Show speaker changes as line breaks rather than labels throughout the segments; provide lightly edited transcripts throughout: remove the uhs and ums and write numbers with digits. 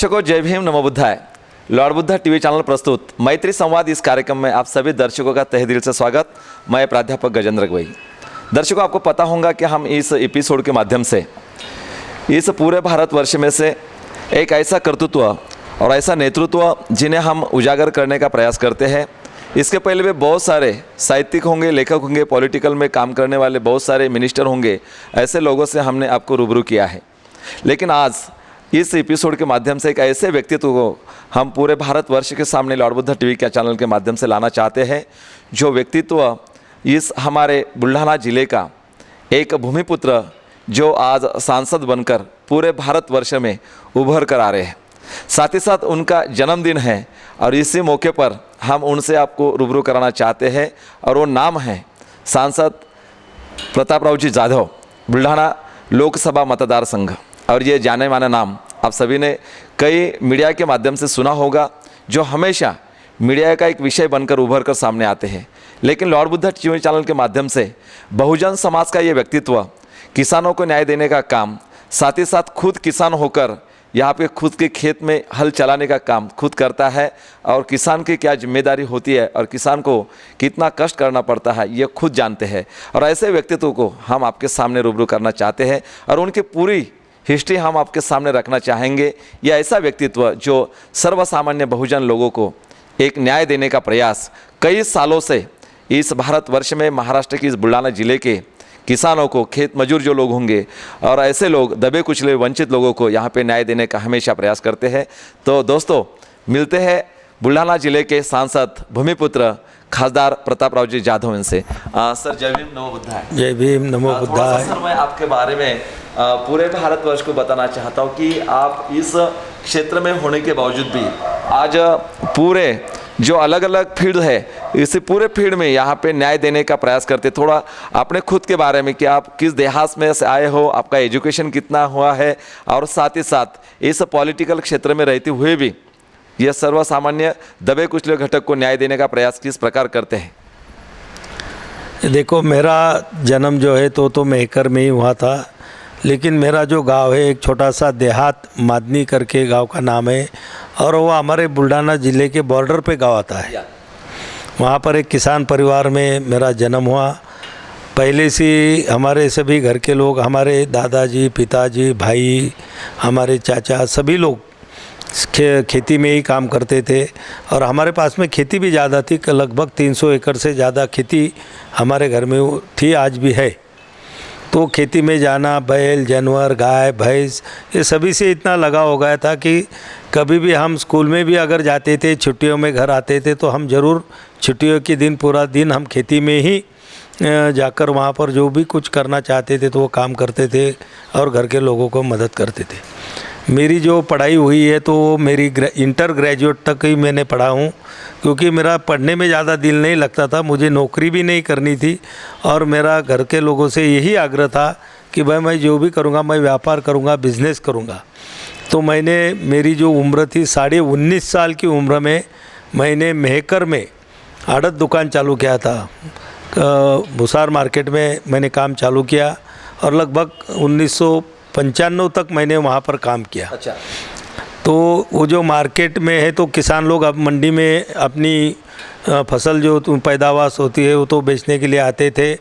दर्शकों, जय भीम, नमो बुद्धाय। Lord Buddha TV channel प्रस्तुत मैत्री संवाद इस कार्यक्रम में आप सभी दर्शकों का तहे दिल से स्वागत। मैं प्राध्यापक गजेंद्र गवई। दर्शकों, आपको पता होगा कि हम इस एपिसोड के माध्यम से इस पूरे भारतवर्ष में से एक ऐसा कर्तृत्व और ऐसा नेतृत्व जिन्हें हम उजागर करने का प्रयास करते हैं। इसके पहले भी बहुत सारे साहित्यिक होंगे, लेखक होंगे, पॉलिटिकल में काम करने वाले बहुत सारे मिनिस्टर होंगे, ऐसे लोगों से हमने आपको रूबरू किया है। लेकिन आज इस एपिसोड के माध्यम से एक ऐसे व्यक्तित्व को हम पूरे भारतवर्ष के सामने लॉर्ड बुद्धा टीवी के चैनल के माध्यम से लाना चाहते हैं, जो व्यक्तित्व इस हमारे बुल्ढाना जिले का एक भूमिपुत्र जो आज सांसद बनकर पूरे भारतवर्ष में उभर कर आ रहे हैं। साथ ही साथ उनका जन्मदिन है और इसी मौके पर हम उनसे आपको रूबरू कराना चाहते हैं और वो नाम है सांसद प्रतापराव जी जाधव, बुल्ढाना लोकसभा मतदार संघ। और ये जाने माना नाम आप सभी ने कई मीडिया के माध्यम से सुना होगा, जो हमेशा मीडिया का एक विषय बनकर उभर कर सामने आते हैं। लेकिन लॉर्ड बुद्धा टीवी चैनल के माध्यम से बहुजन समाज का ये व्यक्तित्व किसानों को न्याय देने का काम, साथ ही साथ खुद किसान होकर यहाँ पे खुद के खेत में हल चलाने का काम खुद करता है और किसान की क्या जिम्मेदारी होती है और किसान को कितना कष्ट करना पड़ता है ये खुद जानते हैं। और ऐसे व्यक्तित्व को हम आपके सामने रूबरू करना चाहते हैं और उनकी पूरी हिस्ट्री हम आपके सामने रखना चाहेंगे। यह ऐसा व्यक्तित्व जो सर्वसामान्य बहुजन लोगों को एक न्याय देने का प्रयास कई सालों से इस भारतवर्ष में महाराष्ट्र की इस बुल्ढाना जिले के किसानों को, खेत मजूर जो लोग होंगे और ऐसे लोग दबे कुचले वंचित लोगों को यहाँ पे न्याय देने का हमेशा प्रयास करते हैं। तो दोस्तों, मिलते हैं बुल्ढाना जिले के सांसद भूमिपुत्र खासदार प्रतापराव जी जाधव इनसे। सर, जय भीम, नमो बुद्धाय।
जय भीम, नमो बुद्धाय।
सर, मैं आपके बारे में पूरे भारतवर्ष को बताना चाहता हूँ कि आप इस क्षेत्र में होने के बावजूद भी आज पूरे जो अलग अलग फील्ड है, इसी पूरे फील्ड में यहाँ पे न्याय देने का प्रयास करते। थोड़ा अपने खुद के बारे में कि आप किस देहात में से आए हो, आपका एजुकेशन कितना हुआ है और साथ ही साथ इस पॉलिटिकल क्षेत्र में रहते हुए भी यह सर्वसामान्य दबे कुचले घटक को न्याय देने का प्रयास किस प्रकार करते हैं।
देखो, मेरा जन्म जो है तो मेहकर में ही हुआ था, लेकिन मेरा जो गांव है एक छोटा सा देहात मादनी करके गांव का नाम है और वो हमारे बुल्ढाना ज़िले के बॉर्डर पे गांव आता है। वहाँ पर एक किसान परिवार में मेरा जन्म हुआ। पहले से हमारे सभी घर के लोग, हमारे दादाजी, पिताजी, भाई, हमारे चाचा, सभी लोग खेती में ही काम करते थे और हमारे पास में खेती भी ज़्यादा थी। लगभग 300 एकड़ से ज़्यादा खेती हमारे घर में थी, आज भी है। तो खेती में जाना, बैल, जानवर, गाय, भैंस, ये सभी से इतना लगाव हो गया था कि कभी भी हम स्कूल में भी अगर जाते थे, छुट्टियों में घर आते थे तो हम ज़रूर छुट्टियों के दिन पूरा दिन हम खेती में ही जाकर वहाँ पर जो भी कुछ करना चाहते थे तो वो काम करते थे और घर के लोगों को मदद करते थे। मेरी जो पढ़ाई हुई है तो मेरी इंटर ग्रेजुएट तक ही मैंने पढ़ा हूँ, क्योंकि मेरा पढ़ने में ज़्यादा दिल नहीं लगता था, मुझे नौकरी भी नहीं करनी थी और मेरा घर के लोगों से यही आग्रह था कि भाई मैं जो भी करूँगा, मैं व्यापार करूँगा, बिजनेस करूँगा। तो मेरी जो उम्र थी 19.5 साल की उम्र में मैंने मेहकर में आड़त दुकान चालू किया था। भूसार मार्केट में मैंने काम चालू किया और लगभग 1995 तक मैंने वहाँ पर काम किया।
अच्छा।
तो वो जो मार्केट में है तो किसान लोग अब मंडी में अपनी फसल जो पैदावार होती है वो तो बेचने के लिए आते थे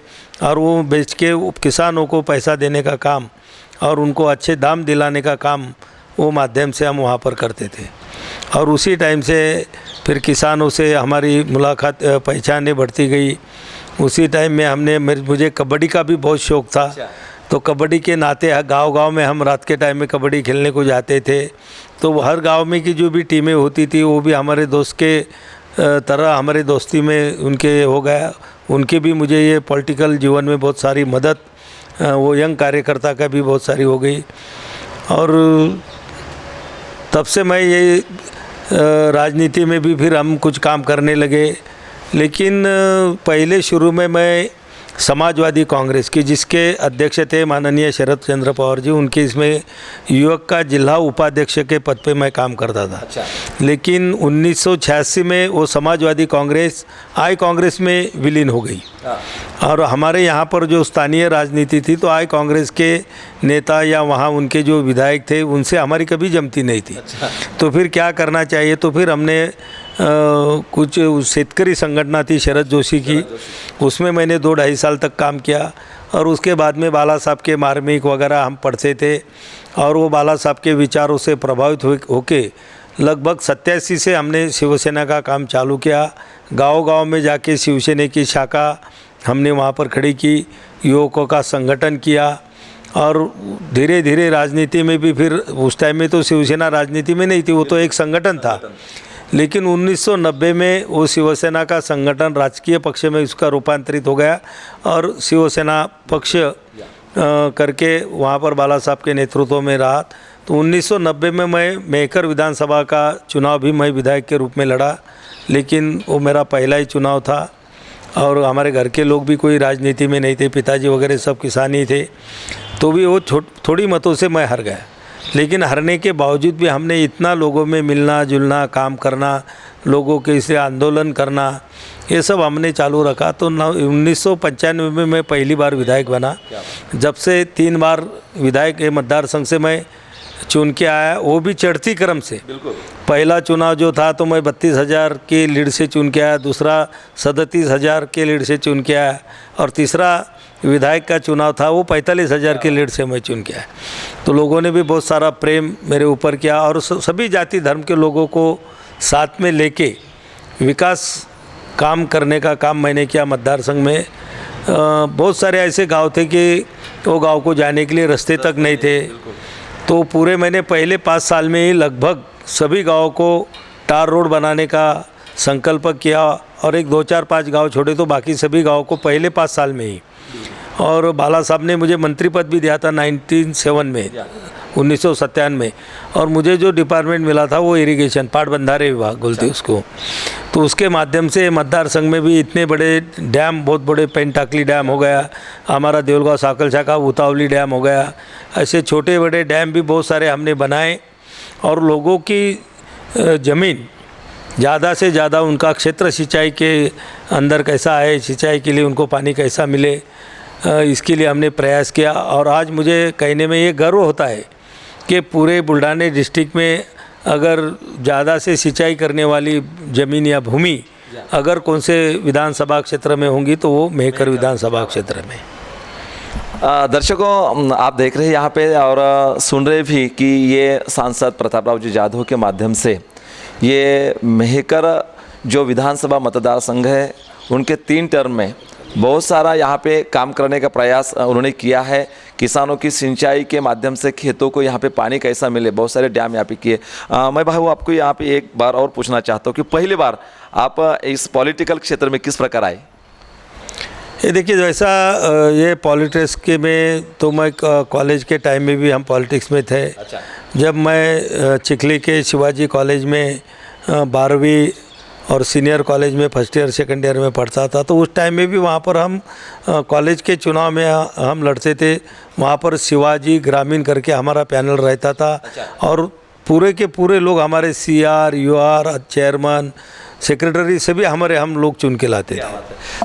और वो बेच के किसानों को पैसा देने का काम और उनको अच्छे दाम दिलाने का काम वो माध्यम से हम वहाँ पर करते थे। और उसी टाइम से फिर किसानों से हमारी मुलाकात, पहचानें बढ़ती गई। उसी टाइम में मुझे कबड्डी का भी बहुत शौक़ था। तो कबड्डी के नाते गांव-गांव में हम रात के टाइम में कबड्डी खेलने को जाते थे। तो हर गांव में की जो भी टीमें होती थी वो भी हमारे दोस्त के तरह हमारे दोस्ती में उनके हो गया। उनके भी मुझे ये पॉलिटिकल जीवन में बहुत सारी मदद, वो यंग कार्यकर्ता का भी बहुत सारी हो गई। और तब से मैं ये राजनीति में भी फिर हम कुछ काम करने लगे। लेकिन पहले शुरू में मैं समाजवादी कांग्रेस की, जिसके अध्यक्ष थे माननीय शरद चंद्र पवार जी, उनके इसमें युवक का जिला उपाध्यक्ष के पद पे मैं काम करता था।
अच्छा।
लेकिन 1986 में वो समाजवादी कांग्रेस आई कांग्रेस में विलीन हो गई। और हमारे यहाँ पर जो स्थानीय राजनीति थी, तो आई कांग्रेस के नेता या वहाँ उनके जो विधायक थे, उनसे हमारी कभी जमती नहीं थी।
अच्छा।
तो फिर क्या करना चाहिए, तो फिर हमने कुछ शेतकरी संगठना थी शरद जोशी की, उसमें मैंने 2-2.5 साल तक काम किया। और उसके बाद में बाला साहब के मार्मिक वगैरह हम पढ़ते थे, और वो बाला साहब के विचारों से प्रभावित होके लगभग 87 से हमने शिवसेना का काम चालू किया। गांव-गांव में जाके शिवसेना की शाखा हमने वहाँ पर खड़ी की, युवकों का संगठन किया। और धीरे धीरे राजनीति में भी, फिर उस टाइम में तो शिवसेना राजनीति में नहीं थी, वो तो एक संगठन था। लेकिन 1990 में वो शिवसेना का संगठन राजकीय पक्ष में उसका रूपांतरित हो गया, और शिवसेना पक्ष करके वहाँ पर बाला साहब के नेतृत्व में रहा। तो 1990 में मैं मेहकर विधानसभा का चुनाव भी मैं विधायक के रूप में लड़ा, लेकिन वो मेरा पहला ही चुनाव था। और हमारे घर के लोग भी कोई राजनीति में नहीं थे, पिताजी वगैरह सब किसान ही थे, तो भी वो थोड़ी मतों से मैं हार गया। लेकिन हारने के बावजूद भी हमने इतना लोगों में मिलना जुलना, काम करना, लोगों के इसे आंदोलन करना, ये सब हमने चालू रखा। तो 1995 में मैं पहली बार विधायक बना। जब से 3 बार विधायक मतदार संघ से मैं चुन के आया, वो भी चढ़ती क्रम से। पहला चुनाव जो था तो मैं 32,000 के लीड से चुन के आया, दूसरा 37,000 के लीड से चुन के आया, और तीसरा विधायक का चुनाव था वो 45,000 के लीड से मैं चुन के आया। तो लोगों ने भी बहुत सारा प्रेम मेरे ऊपर किया, और सभी जाति धर्म के लोगों को साथ में लेके विकास काम करने का काम मैंने किया मतदार संघ में। बहुत सारे ऐसे गांव थे कि वो गांव को जाने के लिए रास्ते तक नहीं थे, तो पूरे मैंने पहले 5 साल में ही लगभग सभी गाँव को टार रोड बनाने का संकल्प किया, और एक 2-4-5 गांव छोड़े तो बाकी सभी गाँव को पहले 5 साल में ही। और बाला साहब ने मुझे मंत्री पद भी दिया था 1997 में, और मुझे जो डिपार्टमेंट मिला था वो इरिगेशन, पाट बंधारे विभाग बोलते उसको। तो उसके माध्यम से मतदार संघ में भी इतने बड़े डैम, बहुत बड़े पेंटाकली डैम हो गया, हमारा देवलगांव साकलछा का उतावली डैम हो गया, ऐसे छोटे बड़े डैम भी बहुत सारे हमने बनाए। और लोगों की ज़मीन ज़्यादा से ज़्यादा, उनका क्षेत्र सिंचाई के अंदर कैसा है, सिंचाई के लिए उनको पानी कैसा मिले, इसके लिए हमने प्रयास किया। और आज मुझे कहने में ये गर्व होता है कि पूरे बुल्ढाना डिस्ट्रिक्ट में अगर ज़्यादा से सिंचाई करने वाली ज़मीन या भूमि अगर कौन से विधानसभा क्षेत्र में होंगी तो वो मेहकर विधानसभा क्षेत्र में।
दर्शकों, आप देख रहे हैं यहाँ पे और सुन रहे भी कि ये सांसद प्रताप राव जी जाधव के माध्यम से ये मेहकर जो विधानसभा मतदार संघ है, उनके 3 टर्म में बहुत सारा यहाँ पे काम करने का प्रयास उन्होंने किया है। किसानों की सिंचाई के माध्यम से खेतों को यहाँ पे पानी कैसा मिले, बहुत सारे डैम यहाँ पे किए। मैं भाई आपको यहाँ पे एक बार और पूछना चाहता हूँ कि पहली बार आप इस पॉलिटिकल क्षेत्र में किस प्रकार आए?
ये देखिए, जैसा ये पॉलिटिक्स के में तो मैं कॉलेज के टाइम में भी हम पॉलिटिक्स में थे।
अच्छा।
जब मैं चिखली के शिवाजी कॉलेज में 12वीं और सीनियर कॉलेज में फर्स्ट ईयर सेकंड ईयर में पढ़ता था, तो उस टाइम में भी वहाँ पर हम कॉलेज के चुनाव में हम लड़ते थे। वहाँ पर शिवाजी ग्रामीण करके हमारा पैनल रहता था।
अच्छा।
और पूरे के पूरे लोग हमारे CR, UR, चेयरमैन, सेक्रेटरी सभी हम लोग चुन के लाते थे।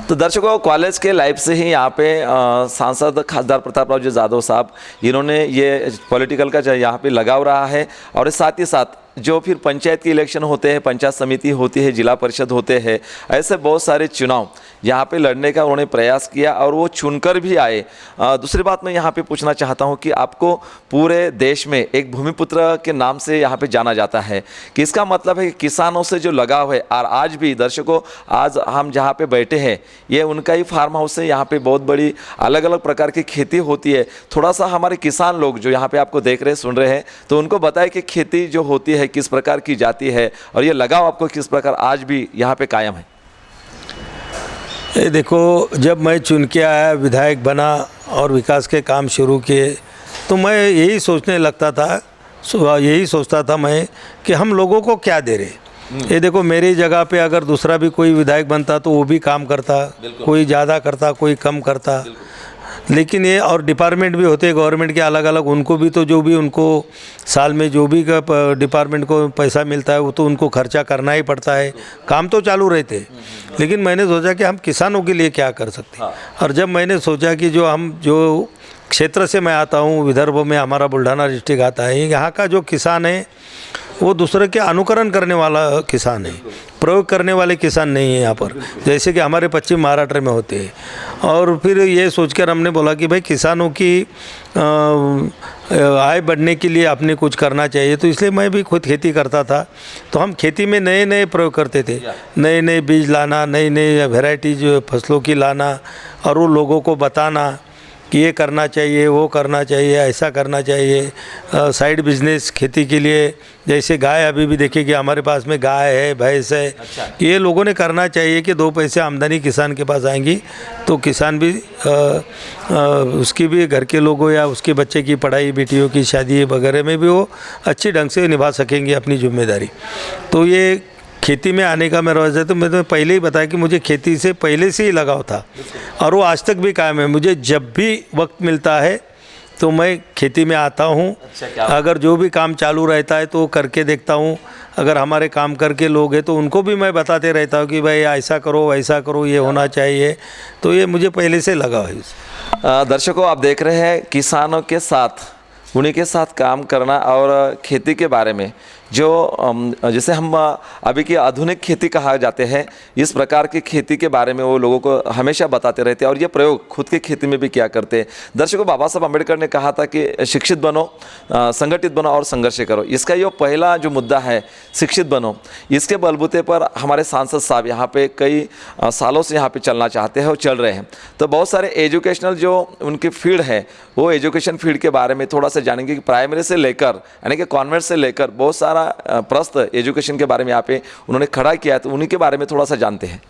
तो दर्शकों, कॉलेज के लाइफ से ही यहाँ पे सांसद खासदार प्रताप राव जी जाधव साहब, इन्होंने ये पॉलिटिकल का यहाँ पे लगाव रहा है। और साथ ही साथ जो फिर पंचायत के इलेक्शन होते हैं, पंचायत समिति होती है, जिला परिषद होते हैं, ऐसे बहुत सारे चुनाव यहाँ पे लड़ने का उन्होंने प्रयास किया और वो चुनकर भी आए। दूसरी बात मैं यहाँ पे पूछना चाहता हूँ कि आपको पूरे देश में एक भूमिपुत्र के नाम से यहाँ पे जाना जाता है, कि इसका मतलब है कि किसानों से जो लगाव है। और आज भी दर्शकों, आज हम जहाँ पे बैठे हैं ये उनका ही फार्म हाउस है। यहाँ पे बहुत बड़ी अलग अलग प्रकार की खेती होती है। थोड़ा सा हमारे किसान लोग जो यहाँ पे आपको देख रहे हैं, सुन रहे हैं, तो उनको बताएं कि खेती जो होती है किस प्रकार की जाती है और ये लगाव आपको किस प्रकार आज भी यहाँ पे कायम है।
ये देखो, जब मैं चुन के आया, विधायक बना और विकास के काम शुरू किए, तो मैं यही सोचने लगता था, यही सोचता था मैं कि हम लोगों को क्या दे रहे। ये देखो मेरी जगह पे अगर दूसरा भी कोई विधायक बनता तो वो भी काम करता, कोई ज़्यादा करता कोई कम करता, लेकिन ये और डिपार्टमेंट भी होते हैं गवर्नमेंट के अलग अलग, उनको भी तो जो भी उनको साल में जो भी डिपार्टमेंट को पैसा मिलता है वो तो उनको खर्चा करना ही पड़ता है, काम तो चालू रहते। लेकिन मैंने सोचा कि हम किसानों के लिए क्या कर सकते हैं। और जब मैंने सोचा कि जो क्षेत्र से मैं आता हूँ, विदर्भ में हमारा बुल्ढाना डिस्ट्रिक्ट आता है, यहाँ का जो किसान है वो दूसरे के अनुकरण करने वाला किसान है, प्रयोग करने वाले किसान नहीं है यहाँ पर, जैसे कि हमारे पश्चिम महाराष्ट्र में होते हैं। और फिर ये सोचकर हमने बोला कि भाई किसानों की आय बढ़ने के लिए आपने कुछ करना चाहिए। तो इसलिए मैं भी खुद खेती करता था, तो हम खेती में नए नए प्रयोग करते थे, नए नए बीज लाना, नई नई वेराइटीज फसलों की लाना, और वो लोगों को बताना कि ये करना चाहिए, वो करना चाहिए, ऐसा करना चाहिए। साइड बिजनेस खेती के लिए, जैसे गाय अभी भी देखिए कि हमारे पास में गाय है, भैंस है, ये लोगों ने करना चाहिए कि 2 पैसे आमदनी किसान के पास आएंगी तो किसान भी उसकी भी घर के लोगों या उसके बच्चे की पढ़ाई, बेटियों की शादी वगैरह में भी वो अच्छी ढंग से निभा सकेंगे अपनी जिम्मेदारी। तो ये खेती में आने का मेरा वजह, तो मैंने पहले ही बताया कि मुझे खेती से पहले से ही लगाव था और वो आज तक भी कायम है। मुझे जब भी वक्त मिलता है तो मैं खेती में आता हूँ। अगर जो भी काम चालू रहता है तो करके देखता हूँ। अगर हमारे काम करके लोग हैं तो उनको भी मैं बताते रहता हूँ कि भाई ऐसा करो, वैसा करो, ये होना चाहिए। तो ये मुझे पहले से लगा है।
दर्शकों, आप देख रहे हैं किसानों के साथ, उन्हीं के साथ काम करना और खेती के बारे में, जो जिसे हम अभी की आधुनिक खेती कहा जाते हैं, इस प्रकार की खेती के बारे में वो लोगों को हमेशा बताते रहते हैं और ये प्रयोग खुद की खेती में भी किया करते हैं। दर्शकों, बाबा साहब अम्बेडकर ने कहा था कि शिक्षित बनो, संगठित बनो और संघर्ष करो। इसका ये पहला जो मुद्दा है, शिक्षित बनो, इसके बलबूते पर हमारे सांसद साहब यहाँ पे कई सालों से यहाँ पे चलना चाहते हैं और चल रहे हैं। तो बहुत सारे एजुकेशनल जो उनकी फील्ड है, वो एजुकेशन फील्ड के बारे में थोड़ा सा जानेंगे कि प्राइमरी से लेकर यानी कि कॉन्वेंट से लेकर बहुत सारा प्रश्न एजुकेशन के बारे में यहाँ पे उन्होंने खड़ा किया है, तो उन्हीं के बारे में थोड़ा सा जानते हैं।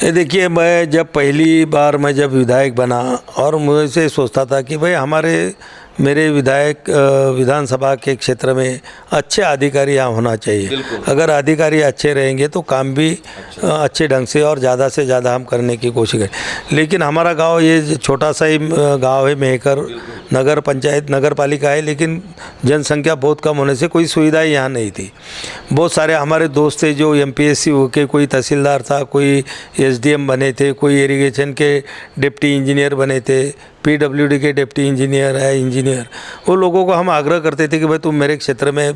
ये देखिए, मैं जब पहली बार मैं जब विधायक बना और मुझे सोचता था कि भाई मेरे विधायक विधानसभा के क्षेत्र में अच्छे अधिकारी यहाँ होना चाहिए। अगर अधिकारी अच्छे रहेंगे तो काम भी अच्छे ढंग से और ज़्यादा से ज़्यादा हम करने की कोशिश करें। लेकिन हमारा गांव ये छोटा सा ही गांव है, मेहकर नगर पंचायत नगर पालिका है, लेकिन जनसंख्या बहुत कम होने से कोई सुविधाएं यहाँ नहीं थी। बहुत सारे हमारे दोस्त थे जो MPSC होके, कोई तहसीलदार था, कोई SDM बने थे, कोई इरिगेशन के डिप्टी इंजीनियर बने थे, PWD के डिप्टी इंजीनियर है, इंजीनियर। वो लोगों को हम आग्रह करते थे कि भाई तुम मेरे क्षेत्र में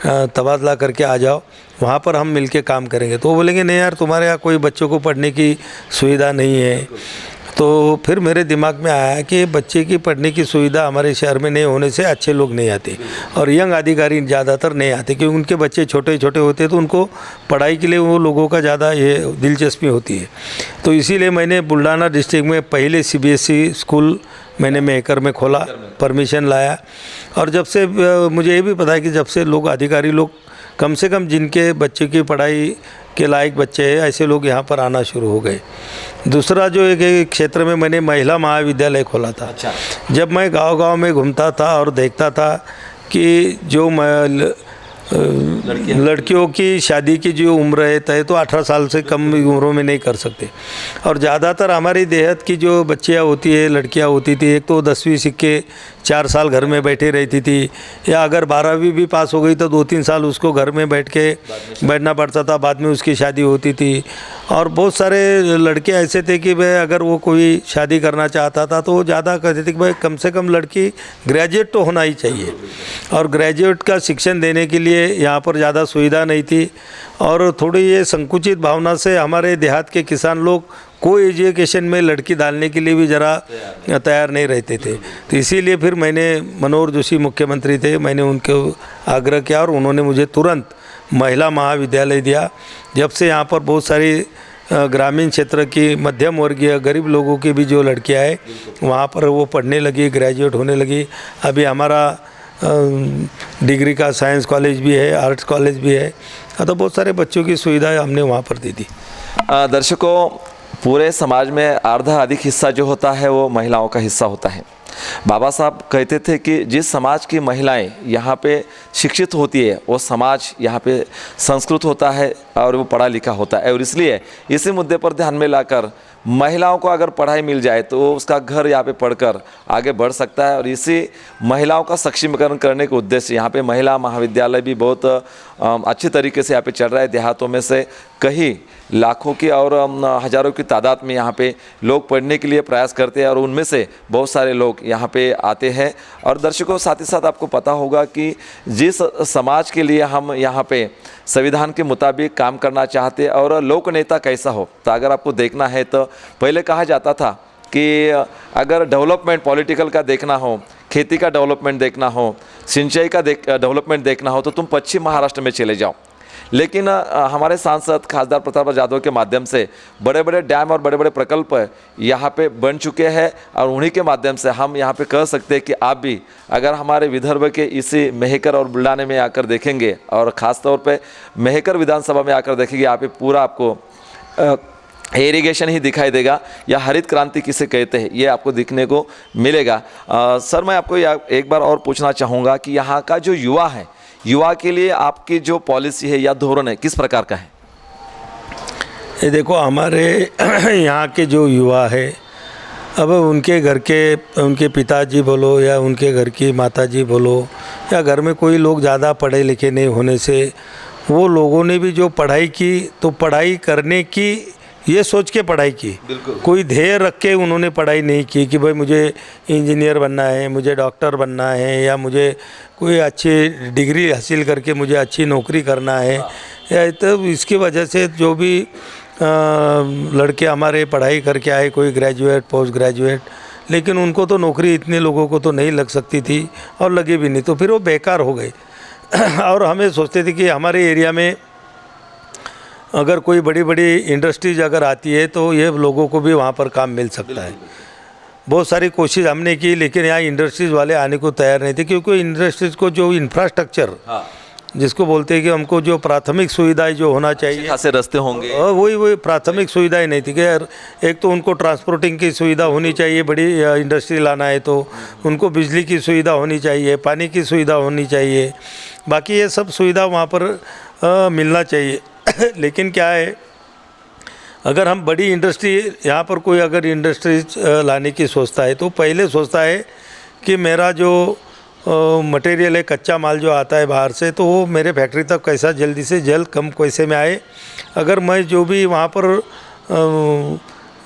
तबादला करके आ जाओ, वहाँ पर हम मिलके काम करेंगे। तो वो बोलेंगे नहीं यार, तुम्हारे यहाँ कोई बच्चों को पढ़ने की सुविधा नहीं है। तो फिर मेरे दिमाग में आया कि बच्चे की पढ़ने की सुविधा हमारे शहर में नहीं होने से अच्छे लोग नहीं आते और यंग अधिकारी ज़्यादातर नहीं आते, क्योंकि उनके बच्चे छोटे छोटे होते तो उनको पढ़ाई के लिए वो लोगों का ज़्यादा ये दिलचस्पी होती है। तो इसीलिए मैंने बुल्ढाना डिस्ट्रिक्ट में पहले CBSE स्कूल मैंने मेहकर में खोला, परमिशन लाया। और जब से मुझे ये भी पता है कि जब से लोग अधिकारी लोग कम से कम जिनके बच्चे की पढ़ाई के लायक बच्चे हैं, ऐसे लोग यहाँ पर आना शुरू हो गए। दूसरा जो एक क्षेत्र में मैंने महिला महाविद्यालय खोला था। जब मैं गांव-गांव में घूमता था और देखता था कि जो लड़कियों की शादी की जो उम्र है तय तो 18 साल से कम उम्रों में नहीं कर सकते, और ज़्यादातर हमारी देहात की जो बच्चियाँ होती है, लड़कियाँ होती थी, एक तो 10वीं सीख के 4 साल घर में बैठे रहती थी, या अगर 12वीं भी पास हो गई तो 2-3 साल उसको घर में बैठना पड़ता था, बाद में उसकी शादी होती थी। और बहुत सारे लड़के ऐसे थे कि भाई अगर वो कोई शादी करना चाहता था तो वो ज़्यादा कहते थे कि भाई कम से कम लड़की ग्रेजुएट तो होना ही चाहिए, और ग्रेजुएट का शिक्षण देने के लिए यहाँ पर ज़्यादा सुविधा नहीं थी। और थोड़ी ये संकुचित भावना से हमारे देहात के किसान लोग कोई एजुकेशन में लड़की डालने के लिए भी ज़रा तैयार नहीं रहते थे। तो इसीलिए फिर मैंने, मनोहर जोशी मुख्यमंत्री थे, मैंने उनको आग्रह किया और उन्होंने मुझे तुरंत महिला महाविद्यालय दिया। जब से यहाँ पर बहुत सारी ग्रामीण क्षेत्र की मध्यम वर्गीय गरीब लोगों की भी जो लड़कियाँ हैं वहाँ पर वो पढ़ने लगी, ग्रेजुएट होने लगी। अभी हमारा डिग्री का साइंस कॉलेज भी है, आर्ट्स कॉलेज भी है, तो बहुत सारे बच्चों की सुविधाएं हमने वहाँ पर दी थी।
दर्शकों, पूरे समाज में आधा अधिक हिस्सा जो होता है वो महिलाओं का हिस्सा होता है। बाबा साहब कहते थे कि जिस समाज की महिलाएं यहाँ पे शिक्षित होती है वो समाज यहाँ पे संस्कृत होता है और वो पढ़ा लिखा होता है, और इसलिए इसी मुद्दे पर ध्यान में लाकर महिलाओं को अगर पढ़ाई मिल जाए तो उसका घर यहाँ पे पढ़कर आगे बढ़ सकता है। और इसी महिलाओं का सक्षमीकरण करने के उद्देश्य से यहाँ पे महिला महाविद्यालय भी बहुत अच्छी तरीके से यहाँ पे चल रहा है। देहातों में से कई लाखों की और हज़ारों की तादाद में यहाँ पे लोग पढ़ने के लिए प्रयास करते हैं और उनमें से बहुत सारे लोग यहाँ पे आते हैं। और दर्शकों, साथ ही साथ आपको पता होगा कि जिस समाज के लिए हम यहाँ पे संविधान के मुताबिक काम करना चाहते और लोक नेता कैसा हो, तो अगर आपको देखना है तो पहले कहा जाता था कि अगर डेवलपमेंट पॉलिटिकल का देखना हो, खेती का डेवलपमेंट देखना हो, सिंचाई का डेवलपमेंट देखना हो तो तुम पश्चिम महाराष्ट्र में चले जाओ। लेकिन हमारे सांसद खासदार प्रताप यादव के माध्यम से बड़े बड़े डैम और बड़े बड़े प्रकल्प यहाँ पे बन चुके हैं और उन्हीं के माध्यम से हम यहाँ पे कह सकते हैं कि आप भी अगर हमारे विदर्भ के इसी मेहकर और बुल्ढाने में आकर देखेंगे और ख़ास तौर पे मेहकर विधानसभा में आकर देखेंगे, यहाँ पे पूरा आपको इरिगेशन ही दिखाई देगा या हरित क्रांति किसे कहते हैं ये आपको दिखने को मिलेगा। सर, मैं आपको एक बार और पूछना चाहूँगा कि यहाँ का जो युवा है, युवा के लिए आपकी जो पॉलिसी है या धोरण है किस प्रकार का है?
ये देखो, हमारे यहाँ के जो युवा है, अब उनके घर के उनके पिताजी बोलो या उनके घर की माताजी बोलो या घर में कोई लोग ज़्यादा पढ़े लिखे नहीं होने से वो लोगों ने भी जो पढ़ाई की तो पढ़ाई करने की ये सोच के पढ़ाई की, कोई ध्येय रख के उन्होंने पढ़ाई नहीं की कि भाई मुझे इंजीनियर बनना है, मुझे डॉक्टर बनना है या मुझे कोई अच्छी डिग्री हासिल करके मुझे अच्छी नौकरी करना है। या तो इसकी वजह से जो भी लड़के हमारे पढ़ाई करके आए, कोई ग्रेजुएट पोस्ट ग्रेजुएट, लेकिन उनको तो नौकरी इतने लोगों को तो नहीं लग सकती थी और लगी भी नहीं, तो फिर वो बेकार हो गए। और हमें सोचते थे कि हमारे एरिया में अगर कोई बड़ी बड़ी इंडस्ट्रीज अगर आती है तो ये लोगों को भी वहाँ पर काम मिल सकता है। बहुत सारी कोशिश हमने की, लेकिन यहाँ इंडस्ट्रीज़ वाले आने को तैयार नहीं थे, क्योंकि इंडस्ट्रीज़ को जो इंफ्रास्ट्रक्चर जिसको बोलते हैं कि हमको जो प्राथमिक सुविधाएं जो होना चाहिए,
खासे रास्ते होंगे,
वही प्राथमिक सुविधाएं नहीं थी कि यार एक तो उनको ट्रांसपोर्टिंग की सुविधा होनी चाहिए, बड़ी इंडस्ट्री लाना है तो उनको बिजली की सुविधा होनी चाहिए, पानी की सुविधा होनी चाहिए, बाकी ये सब सुविधा वहाँ पर मिलना चाहिए। लेकिन क्या है, अगर हम बड़ी इंडस्ट्री यहाँ पर कोई अगर इंडस्ट्रीज लाने की सोचता है तो पहले सोचता है कि मेरा जो मटेरियल है, कच्चा माल जो आता है बाहर से, तो वो मेरे फैक्ट्री तक कैसा जल्दी से जल्द कम पैसे में आए। अगर मैं जो भी वहाँ पर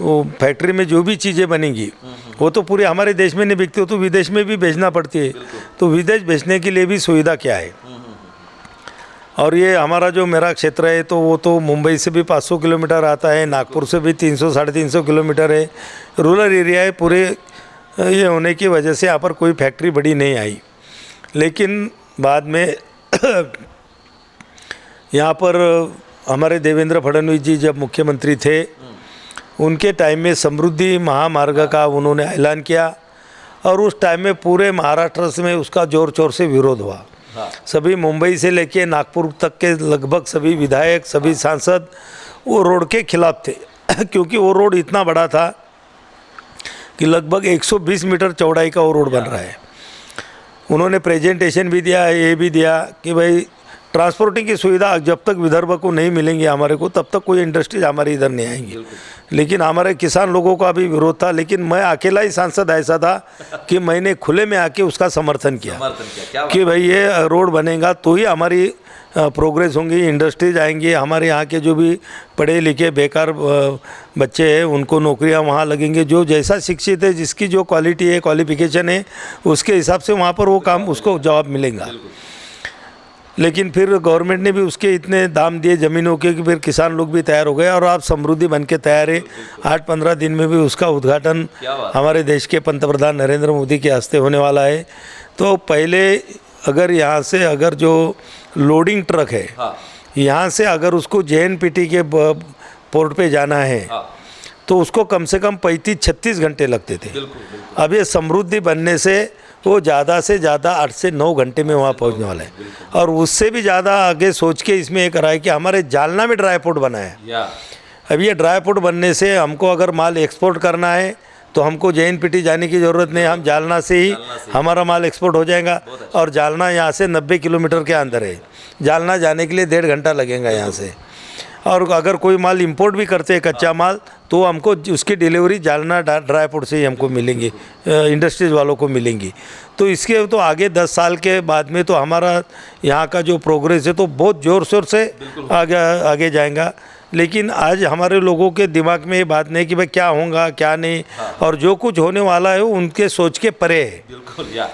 वो फैक्ट्री में जो भी चीज़ें बनेंगी वो तो पूरे हमारे देश में नहीं बिकती, हो तो विदेश में भी भेजना पड़ती है, तो विदेश भेजने के लिए भी सुविधा क्या है। और ये हमारा जो मेरा क्षेत्र है तो वो तो मुंबई से भी 500 किलोमीटर आता है, नागपुर से भी 300-350 किलोमीटर है, रूरल एरिया है पूरे। ये होने की वजह से यहाँ पर कोई फैक्ट्री बड़ी नहीं आई। लेकिन बाद में यहाँ पर हमारे देवेंद्र फडणवीस जी जब मुख्यमंत्री थे, उनके टाइम में समृद्धि महामार्ग का उन्होंने ऐलान किया और उस टाइम में पूरे महाराष्ट्र में उसका जोर शोर से विरोध हुआ। सभी मुंबई से लेके नागपुर तक के लगभग सभी विधायक, सभी सांसद वो रोड के खिलाफ थे क्योंकि वो रोड इतना बड़ा था कि लगभग 120 मीटर चौड़ाई का वो रोड बन रहा है। उन्होंने प्रेजेंटेशन भी दिया, ये भी दिया कि भाई ट्रांसपोर्टिंग की सुविधा जब तक विदर्भ को नहीं मिलेंगी हमारे को, तब तक कोई इंडस्ट्रीज हमारे इधर नहीं आएंगी। लेकिन हमारे किसान लोगों का भी विरोध था, लेकिन मैं अकेला ही सांसद ऐसा था कि मैंने खुले में आके उसका समर्थन किया कि भाई ये रोड बनेगा तो ही हमारी प्रोग्रेस होंगी, इंडस्ट्रीज आएंगी, हमारे यहाँ के जो भी पढ़े लिखे बेकार बच्चे हैं उनको नौकरियाँ वहाँ लगेंगे, जो जैसा शिक्षित है, जिसकी जो क्वालिटी है, क्वालिफिकेशन है, उसके हिसाब से वहाँ पर वो काम उसको जवाब मिलेगा। लेकिन फिर गवर्नमेंट ने भी उसके इतने दाम दिए ज़मीनों के कि फिर किसान लोग भी तैयार हो गए और आप समृद्धि बन के तैयार है। 8-15 दिन में भी उसका उद्घाटन हमारे देश के पंतप्रधान नरेंद्र मोदी के हस्ते होने वाला है। तो पहले अगर यहाँ से अगर जो लोडिंग ट्रक है यहाँ से अगर उसको JNPT के पोर्ट पे जाना है तो उसको कम से कम 35-36 घंटे लगते थे। अब ये समृद्धि बनने से वो ज़्यादा से ज़्यादा 8 से 9 घंटे में वहाँ पहुँचने वाला है। और उससे भी ज़्यादा आगे सोच के इसमें ये करा है कि हमारे जालना में ड्राई पोर्ट बना है। अब ये ड्राई पोर्ट बनने से हमको अगर माल एक्सपोर्ट करना है तो हमको JNPT जाने की ज़रूरत नहीं, हम जालना से ही हमारा माल एक्सपोर्ट हो जाएगा। और जालना यहाँ से 90 किलोमीटर के अंदर है, जालना जाने के लिए 1.5 घंटा लगेगा यहाँ से। और अगर कोई माल इंपोर्ट भी करते हैं कच्चा माल, तो हमको उसकी डिलीवरी जालना ड्राई पोर्ट से ही हमको मिलेंगी, इंडस्ट्रीज वालों को मिलेंगी। तो इसके तो आगे 10 साल के बाद में तो हमारा यहाँ का जो प्रोग्रेस है तो बहुत ज़ोर शोर से आगे जाएगा। लेकिन आज हमारे लोगों के दिमाग में ये बात नहीं कि भाई क्या होगा क्या नहीं, और जो कुछ होने वाला है उनके सोच के परे है।
बिल्कुल,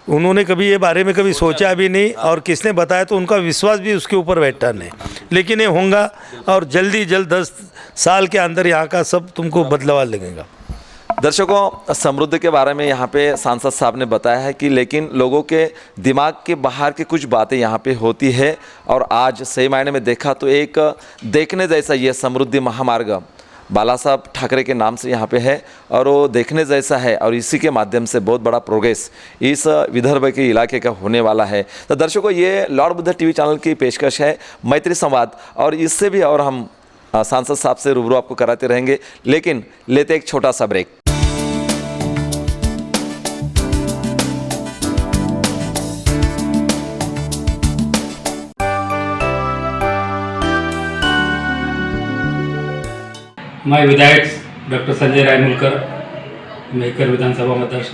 उन्होंने कभी ये बारे में कभी सोचा भी नहीं, और किसने बताया तो उनका विश्वास भी उसके ऊपर बैठा नहीं। लेकिन ये होगा, और जल्दी 10 साल के अंदर यहाँ का सब तुमको बदलाव लगेगा।
दर्शकों, समृद्धि के बारे में यहाँ पे सांसद साहब ने बताया है कि लेकिन लोगों के दिमाग के बाहर की कुछ बातें यहाँ पे होती है, और आज सही मायने में देखा तो एक देखने जैसा ये समृद्धि महामार्ग बाला साहब ठाकरे के नाम से यहाँ पे है, और वो देखने जैसा है, और इसी के माध्यम से बहुत बड़ा प्रोग्रेस इस विदर्भ के इलाके का होने वाला है। तो दर्शकों, ये लॉर्ड बुद्धा टीवी चैनल की पेशकश है मैत्री संवाद, और इससे भी और हम सांसद साहब से रूबरू आपको कराते रहेंगे, लेकिन लेते एक छोटा सा ब्रेक।
मैं विधायक डॉक्टर संजय रायमुलकर, मेहकर विधानसभा मतदार।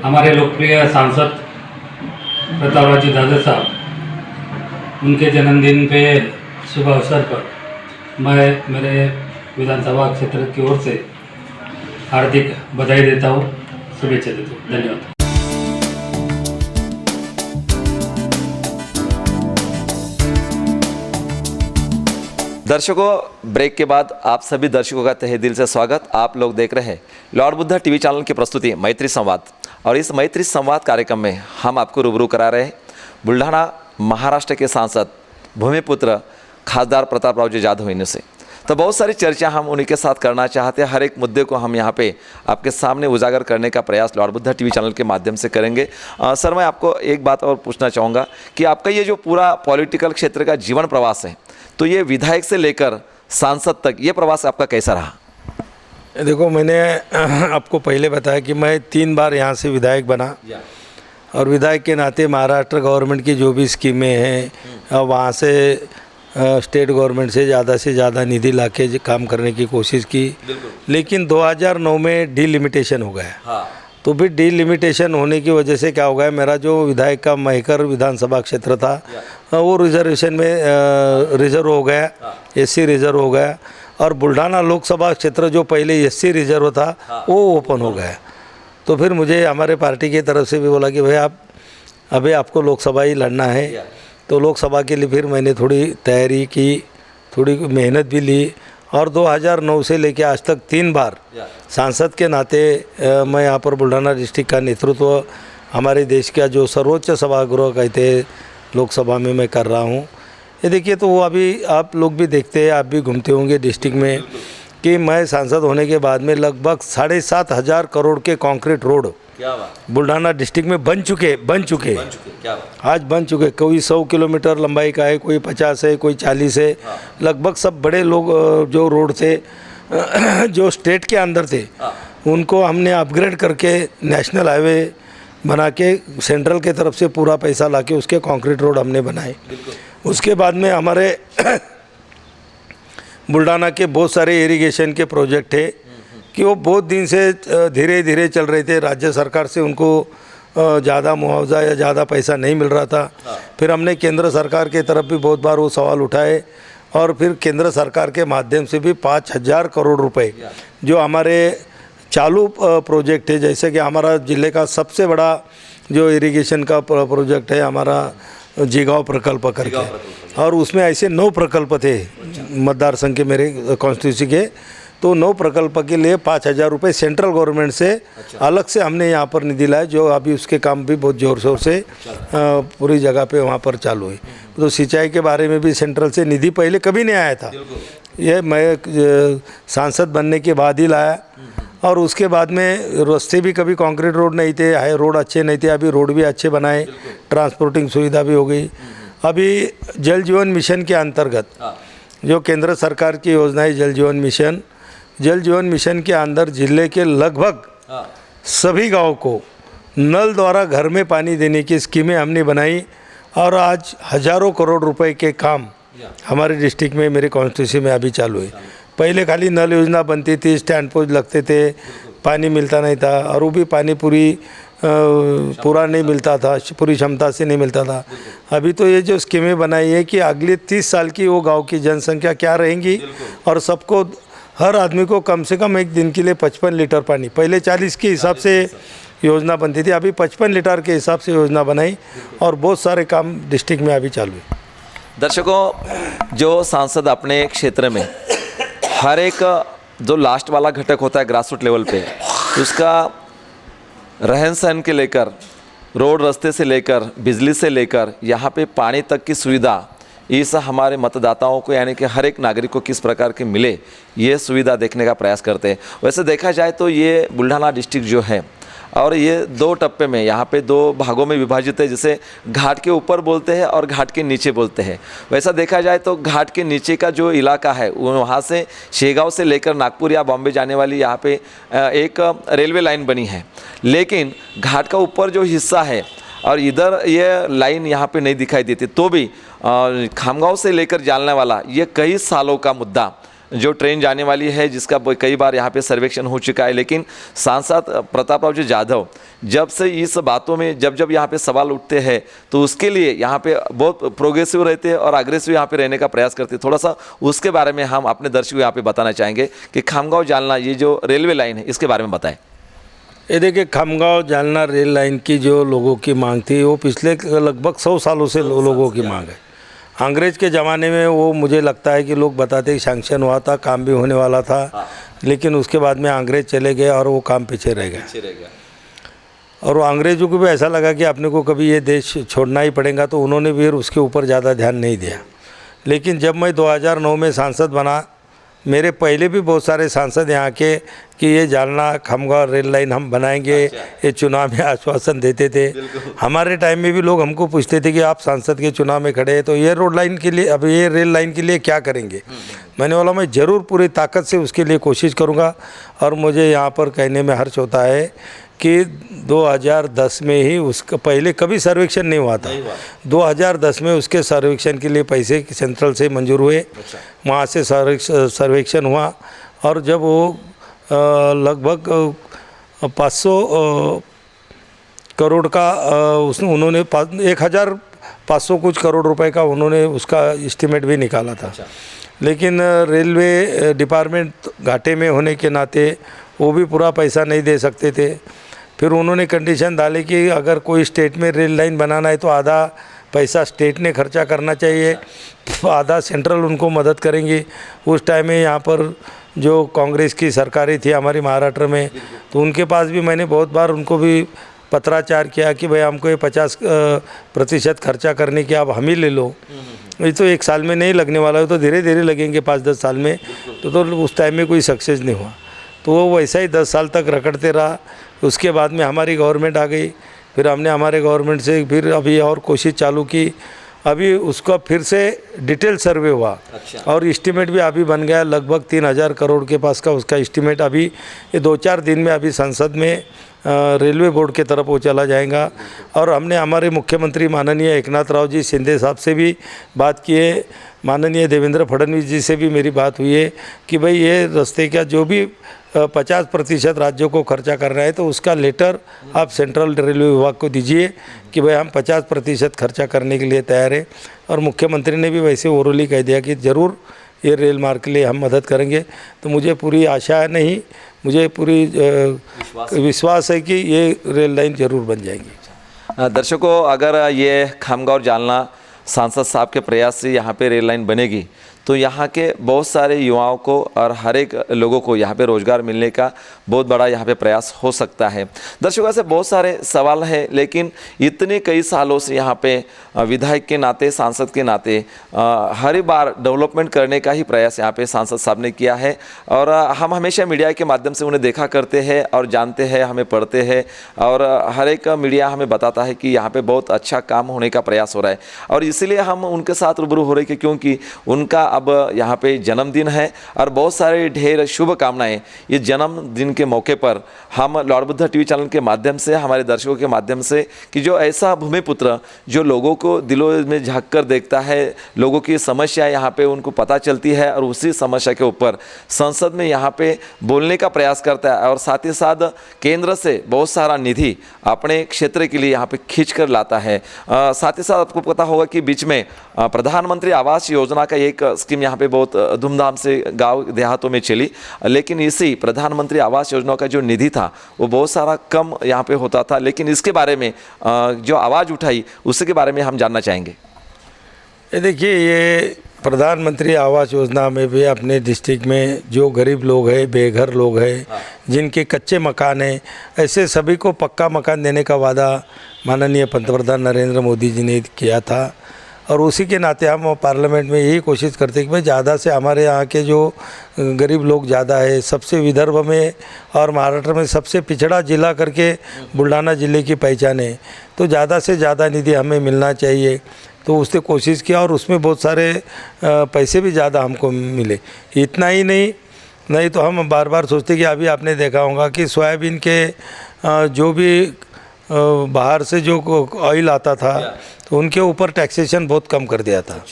हमारे लोकप्रिय सांसद प्रतापराव जी दादा साहब, उनके जन्मदिन पे शुभ अवसर पर मैं मेरे विधानसभा क्षेत्र की ओर से हार्दिक बधाई देता हूँ, शुभेच्छा देता हूँ। धन्यवाद।
दर्शकों, ब्रेक के बाद आप सभी दर्शकों का तहे दिल से स्वागत। आप लोग देख रहे हैं लॉर्ड बुद्धा टीवी चैनल की प्रस्तुति मैत्री संवाद, और इस मैत्री संवाद कार्यक्रम में हम आपको रूबरू करा रहे हैं बुल्ढाना महाराष्ट्र के सांसद भूमिपुत्र खासदार प्रतापराव जी जाधव इन्हीं से। तो बहुत सारी चर्चा हम उन्हीं के साथ करना चाहते हैं। हर एक मुद्दे को हम यहाँ पे आपके सामने उजागर करने का प्रयास लॉर्ड बुद्धा टीवी चैनल के माध्यम से करेंगे। सर, मैं आपको एक बात और पूछना चाहूँगा कि आपका ये जो पूरा पॉलिटिकल क्षेत्र का जीवन प्रवास है, तो ये विधायक से लेकर सांसद तक ये प्रवास आपका कैसा रहा?
देखो, मैंने आपको पहले बताया कि मैं 3 बार यहाँ से विधायक बना, और विधायक के नाते महाराष्ट्र गवर्नमेंट की जो भी स्कीमें हैं वहाँ से स्टेट गवर्नमेंट से ज़्यादा निधि लाके काम करने की कोशिश की। लेकिन 2009 में डीलिमिटेशन हो गया। तो फिर डीलिमिटेशन होने की वजह से क्या हो गया, मेरा जो विधायक का मेहकर विधानसभा क्षेत्र था वो रिजर्वेशन में रिजर्व हो गया, SC रिजर्व हो गया, और बुल्ढाना लोकसभा क्षेत्र जो पहले SC रिजर्व था वो ओपन हो गया। तो फिर मुझे हमारे पार्टी की तरफ से भी बोला कि भाई अभी आपको लोकसभा ही लड़ना है। तो लोकसभा के लिए फिर मैंने थोड़ी तैयारी की, थोड़ी मेहनत भी ली, और 2009 से लेकर आज तक 3 बार सांसद के नाते मैं यहाँ पर बुल्ढाना डिस्ट्रिक्ट का नेतृत्व हमारे देश का जो सर्वोच्च सभागृह कहते हैं लोकसभा में मैं कर रहा हूँ। ये देखिए, तो वो अभी आप लोग भी देखते हैं, आप भी घूमते होंगे डिस्ट्रिक्ट में, कि मैं सांसद होने के बाद में लगभग 7,500 करोड़ के कंक्रीट रोड बुल्ढाना डिस्ट्रिक्ट में बन चुके आज बन चुके। कोई 100 किलोमीटर लंबाई का है, कोई 50 है, कोई 40 है। लगभग सब बड़े लोग जो रोड थे जो स्टेट के अंदर थे उनको हमने अपग्रेड करके नेशनल हाईवे बना के सेंट्रल के तरफ से पूरा पैसा लाके उसके कंक्रीट रोड हमने बनाए। उसके बाद में हमारे बुल्ढाना के बहुत सारे इरिगेशन के प्रोजेक्ट है कि वो बहुत दिन से धीरे धीरे चल रहे थे। राज्य सरकार से उनको ज़्यादा मुआवजा या ज़्यादा पैसा नहीं मिल रहा था। फिर हमने केंद्र सरकार के तरफ भी बहुत बार वो सवाल उठाए, और फिर केंद्र सरकार के माध्यम से भी 5,000 करोड़ रुपए जो हमारे चालू प्रोजेक्ट है, जैसे कि हमारा ज़िले का सबसे बड़ा जो इरिगेशन का प्रोजेक्ट है हमारा जिगांव प्रकल्प करके, और उसमें ऐसे 9 प्रकल्प थे मतदार संघ के मेरे कॉन्स्टिट्यूंसी के। तो 9 प्रकल्प के लिए 5,000 रुपये सेंट्रल गवर्नमेंट से अलग से हमने यहाँ पर निधि लाया, जो अभी उसके काम भी बहुत ज़ोर शोर से पूरी जगह पे वहाँ पर चालू है। तो सिंचाई के बारे में भी सेंट्रल से निधि पहले कभी नहीं आया था, ये मैं सांसद बनने के बाद ही लाया। और उसके बाद में रास्ते भी कभी कंक्रीट रोड नहीं थे, हाई रोड अच्छे नहीं थे, अभी रोड भी अच्छे बनाए, ट्रांसपोर्टिंग सुविधा भी हो गई। अभी जल जीवन मिशन के अंतर्गत जो केंद्र सरकार की योजना है जल जीवन मिशन, जल जीवन मिशन के अंदर जिले के लगभग सभी गांव को नल द्वारा घर में पानी देने की स्कीमें हमने बनाई और आज हज़ारों करोड़ रुपए के काम हमारे डिस्ट्रिक्ट में, मेरे कॉन्स्टिट्यूंसी में अभी चालू है। पहले खाली नल योजना बनती थी, स्टैंड पोस्ट लगते थे, पानी मिलता नहीं था, और वो भी पानी पूरा नहीं मिलता था, पूरी क्षमता से नहीं मिलता था। अभी तो ये जो स्कीमें बनाई है कि अगले 30 साल की वो गांव की जनसंख्या क्या रहेंगी और सबको, हर आदमी को कम से कम एक दिन के लिए 55 लीटर पानी, पहले 40 के हिसाब से योजना बनती थी, अभी 55 लीटर के हिसाब से योजना बनाई और बहुत सारे काम डिस्ट्रिक्ट में अभी चालू है।
दर्शकों, जो सांसद अपने क्षेत्र में हर एक जो लास्ट वाला घटक होता है ग्रासरूट लेवल पे, उसका रहन सहन के लेकर, रोड रास्ते से लेकर, बिजली से लेकर, यहाँ पे पानी तक की सुविधा, इस हमारे मतदाताओं को यानी कि हर एक नागरिक को किस प्रकार की मिले, ये सुविधा देखने का प्रयास करते हैं। वैसे देखा जाए तो ये बुल्ढाना डिस्ट्रिक्ट जो है, और ये 2 टप्पे में, यहाँ पे 2 भागों में विभाजित है, जिसे घाट के ऊपर बोलते हैं और घाट के नीचे बोलते हैं। वैसा देखा जाए तो घाट के नीचे का जो इलाका है, वहाँ से शेगांव से लेकर नागपुर या बॉम्बे जाने वाली यहाँ पे एक रेलवे लाइन बनी है, लेकिन घाट का ऊपर जो हिस्सा है और इधर ये लाइन यहाँ पे नहीं दिखाई देती। तो भी खामगांव से लेकर जाने वाला ये कई सालों का मुद्दा, जो ट्रेन जाने वाली है, जिसका कई बार यहाँ पे सर्वेक्षण हो चुका है, लेकिन सांसद प्रतापराव जी जाधव जब से इस बातों में जब यहाँ पे सवाल उठते हैं तो उसके लिए यहाँ पे बहुत प्रोग्रेसिव रहते हैं और अग्रेसिव यहाँ पे रहने का प्रयास करते हैं। थोड़ा सा उसके बारे में हम अपने दर्शकों को यहाँ पे बताना चाहेंगे कि खामगांव जालना ये जो रेलवे लाइन है, इसके बारे में बताएं।
ये देखिए, खामगांव जालना रेल लाइन की जो लोगों की मांग थी, वो पिछले लगभग 100 सालों से लोगों की मांग है। अंग्रेज के ज़माने में वो, मुझे लगता है कि लोग बताते कि सैंक्शन हुआ था, काम भी होने वाला था, लेकिन उसके बाद में अंग्रेज चले गए और वो काम पीछे रह गया। और वो अंग्रेज़ों को भी ऐसा लगा कि अपने को कभी ये देश छोड़ना ही पड़ेगा, तो उन्होंने भी उसके ऊपर ज़्यादा ध्यान नहीं दिया। लेकिन जब मैं 2009 में सांसद बना, मेरे पहले भी बहुत सारे सांसद यहाँ के कि ये जालना खामगांव रेल लाइन हम बनाएंगे, ये चुनाव में आश्वासन देते थे। हमारे टाइम में भी लोग हमको पूछते थे कि आप सांसद के चुनाव में खड़े हैं तो ये रोड लाइन के लिए, अब ये रेल लाइन के लिए क्या करेंगे। मैंने बोला मैं ज़रूर पूरी ताकत से उसके लिए कोशिश करूँगा। और मुझे यहाँ पर कहने में हर्ष होता है कि 2010 में ही, उसका पहले कभी सर्वेक्षण नहीं हुआ था, 2010 में उसके सर्वेक्षण के लिए पैसे सेंट्रल से मंजूर हुए। वहाँ से सर्वेक्षण हुआ और जब वो लगभग 500 करोड़ का उन्होंने 1500 कुछ करोड़ रुपए का उन्होंने उसका एस्टिमेट भी निकाला था। लेकिन रेलवे डिपार्टमेंट घाटे में होने के नाते वो भी पूरा पैसा नहीं दे सकते थे। फिर उन्होंने कंडीशन डाली कि अगर कोई स्टेट में रेल लाइन बनाना है तो आधा पैसा स्टेट ने खर्चा करना चाहिए, आधा सेंट्रल उनको मदद करेंगी। उस टाइम में यहाँ पर जो कांग्रेस की सरकारें थी हमारी महाराष्ट्र में, तो उनके पास भी मैंने बहुत बार उनको भी पत्राचार किया कि भाई हमको ये 50% खर्चा करने की आप हम ही ले लो, ये तो 1 साल में नहीं लगने वाला है, तो धीरे धीरे लगेंगे 5-10 साल में। तो उस टाइम में कोई सक्सेस नहीं हुआ, तो वो वैसा ही 10 साल तक रगड़ते रहा। उसके बाद में हमारी गवर्नमेंट आ गई, फिर हमने हमारे गवर्नमेंट से फिर अभी और कोशिश चालू की। अभी उसका फिर से डिटेल सर्वे हुआ और एस्टीमेट भी अभी बन गया, लगभग 3000 करोड़ के पास का उसका एस्टीमेट अभी ये 2-4 दिन में अभी संसद में रेलवे बोर्ड के तरफ वो चला जाएगा। और हमने हमारे मुख्यमंत्री माननीय एकनाथ राव जी शिंदे साहब से भी बात की है, माननीय देवेंद्र फडणवीस जी से भी मेरी बात हुई है कि भाई ये रास्ते का जो भी 50% राज्यों को खर्चा करना है तो उसका लेटर आप सेंट्रल रेलवे विभाग को दीजिए कि भाई हम 50% खर्चा करने के लिए तैयार है। और मुख्यमंत्री ने भी वैसे ओरली कह दिया कि ज़रूर ये रेल मार्ग के लिए हम मदद करेंगे। तो मुझे पूरी आशा नहीं, मुझे पूरी विश्वास है कि ये रेल लाइन ज़रूर बन जाएगी।
दर्शकों, अगर ये खामगांव जालना सांसद साहब के प्रयास से यहाँ पे रेल लाइन बनेगी तो यहाँ के बहुत सारे युवाओं को और हर एक लोगों को यहाँ पे रोज़गार मिलने का बहुत बड़ा यहाँ पे प्रयास हो सकता है। दर्शकों, ऐसे बहुत सारे सवाल हैं, लेकिन इतने कई सालों से यहाँ पे विधायक के नाते, सांसद के नाते हर बार डेवलपमेंट करने का ही प्रयास यहाँ पे सांसद साहब ने किया है। और हम हमेशा मीडिया के माध्यम से उन्हें देखा करते हैं और जानते हैं, हमें पढ़ते हैं, और हर एक मीडिया हमें बताता है कि यहाँ पे बहुत अच्छा काम होने का प्रयास हो रहा है। और इसीलिए हम उनके साथ रूबरू हो रहे हैं क्योंकि उनका अब यहाँ पे जन्मदिन है और बहुत सारे ढेर शुभकामनाएं ये जन्मदिन के मौके पर हम लॉर्ड बुद्धा टीवी चैनल के माध्यम से, हमारे दर्शकों के माध्यम से, कि जो ऐसा भूमिपुत्र जो लोगों को दिलों में झांक कर देखता है, लोगों की समस्या यहाँ पे उनको पता चलती है और उसी समस्या के ऊपर संसद में यहाँ पे बोलने का प्रयास करता है और साथ ही साथ केंद्र से बहुत सारा निधि अपने क्षेत्र के लिए यहाँ पे खींच कर लाता है। साथ ही साथ आपको पता होगा कि बीच में प्रधानमंत्री आवास योजना का एक स्कीम यहाँ पे बहुत धूमधाम से गांव देहातों में चली, लेकिन इसी प्रधानमंत्री आवास योजना का जो निधि था वो बहुत सारा कम यहाँ पे होता था। लेकिन इसके बारे में जो आवाज़ उठाई उसके बारे में हम जानना चाहेंगे।
ये देखिए, ये प्रधानमंत्री आवास योजना में भी अपने डिस्ट्रिक्ट में जो गरीब लोग हैं, बेघर लोग हैं, जिनके कच्चे मकान हैं, ऐसे सभी को पक्का मकान देने का वादा माननीय पंतप्रधान नरेंद्र मोदी जी ने किया था। और उसी के नाते हम पार्लियामेंट में यही कोशिश करते हैं कि भाई ज़्यादा से हमारे यहाँ के जो गरीब लोग ज़्यादा है, सबसे विदर्भ में और महाराष्ट्र में सबसे पिछड़ा जिला करके बुल्ढाना ज़िले की पहचान है, तो ज़्यादा से ज़्यादा निधि हमें मिलना चाहिए। तो उसने कोशिश किया और उसमें बहुत सारे पैसे भी ज़्यादा हमको मिले। इतना ही नहीं तो हम बार बार सोचते कि अभी आपने देखा होगा कि सोयाबीन के जो भी बाहर से जो ऑयल आता था तो उनके ऊपर टैक्सेशन बहुत कम कर दिया था।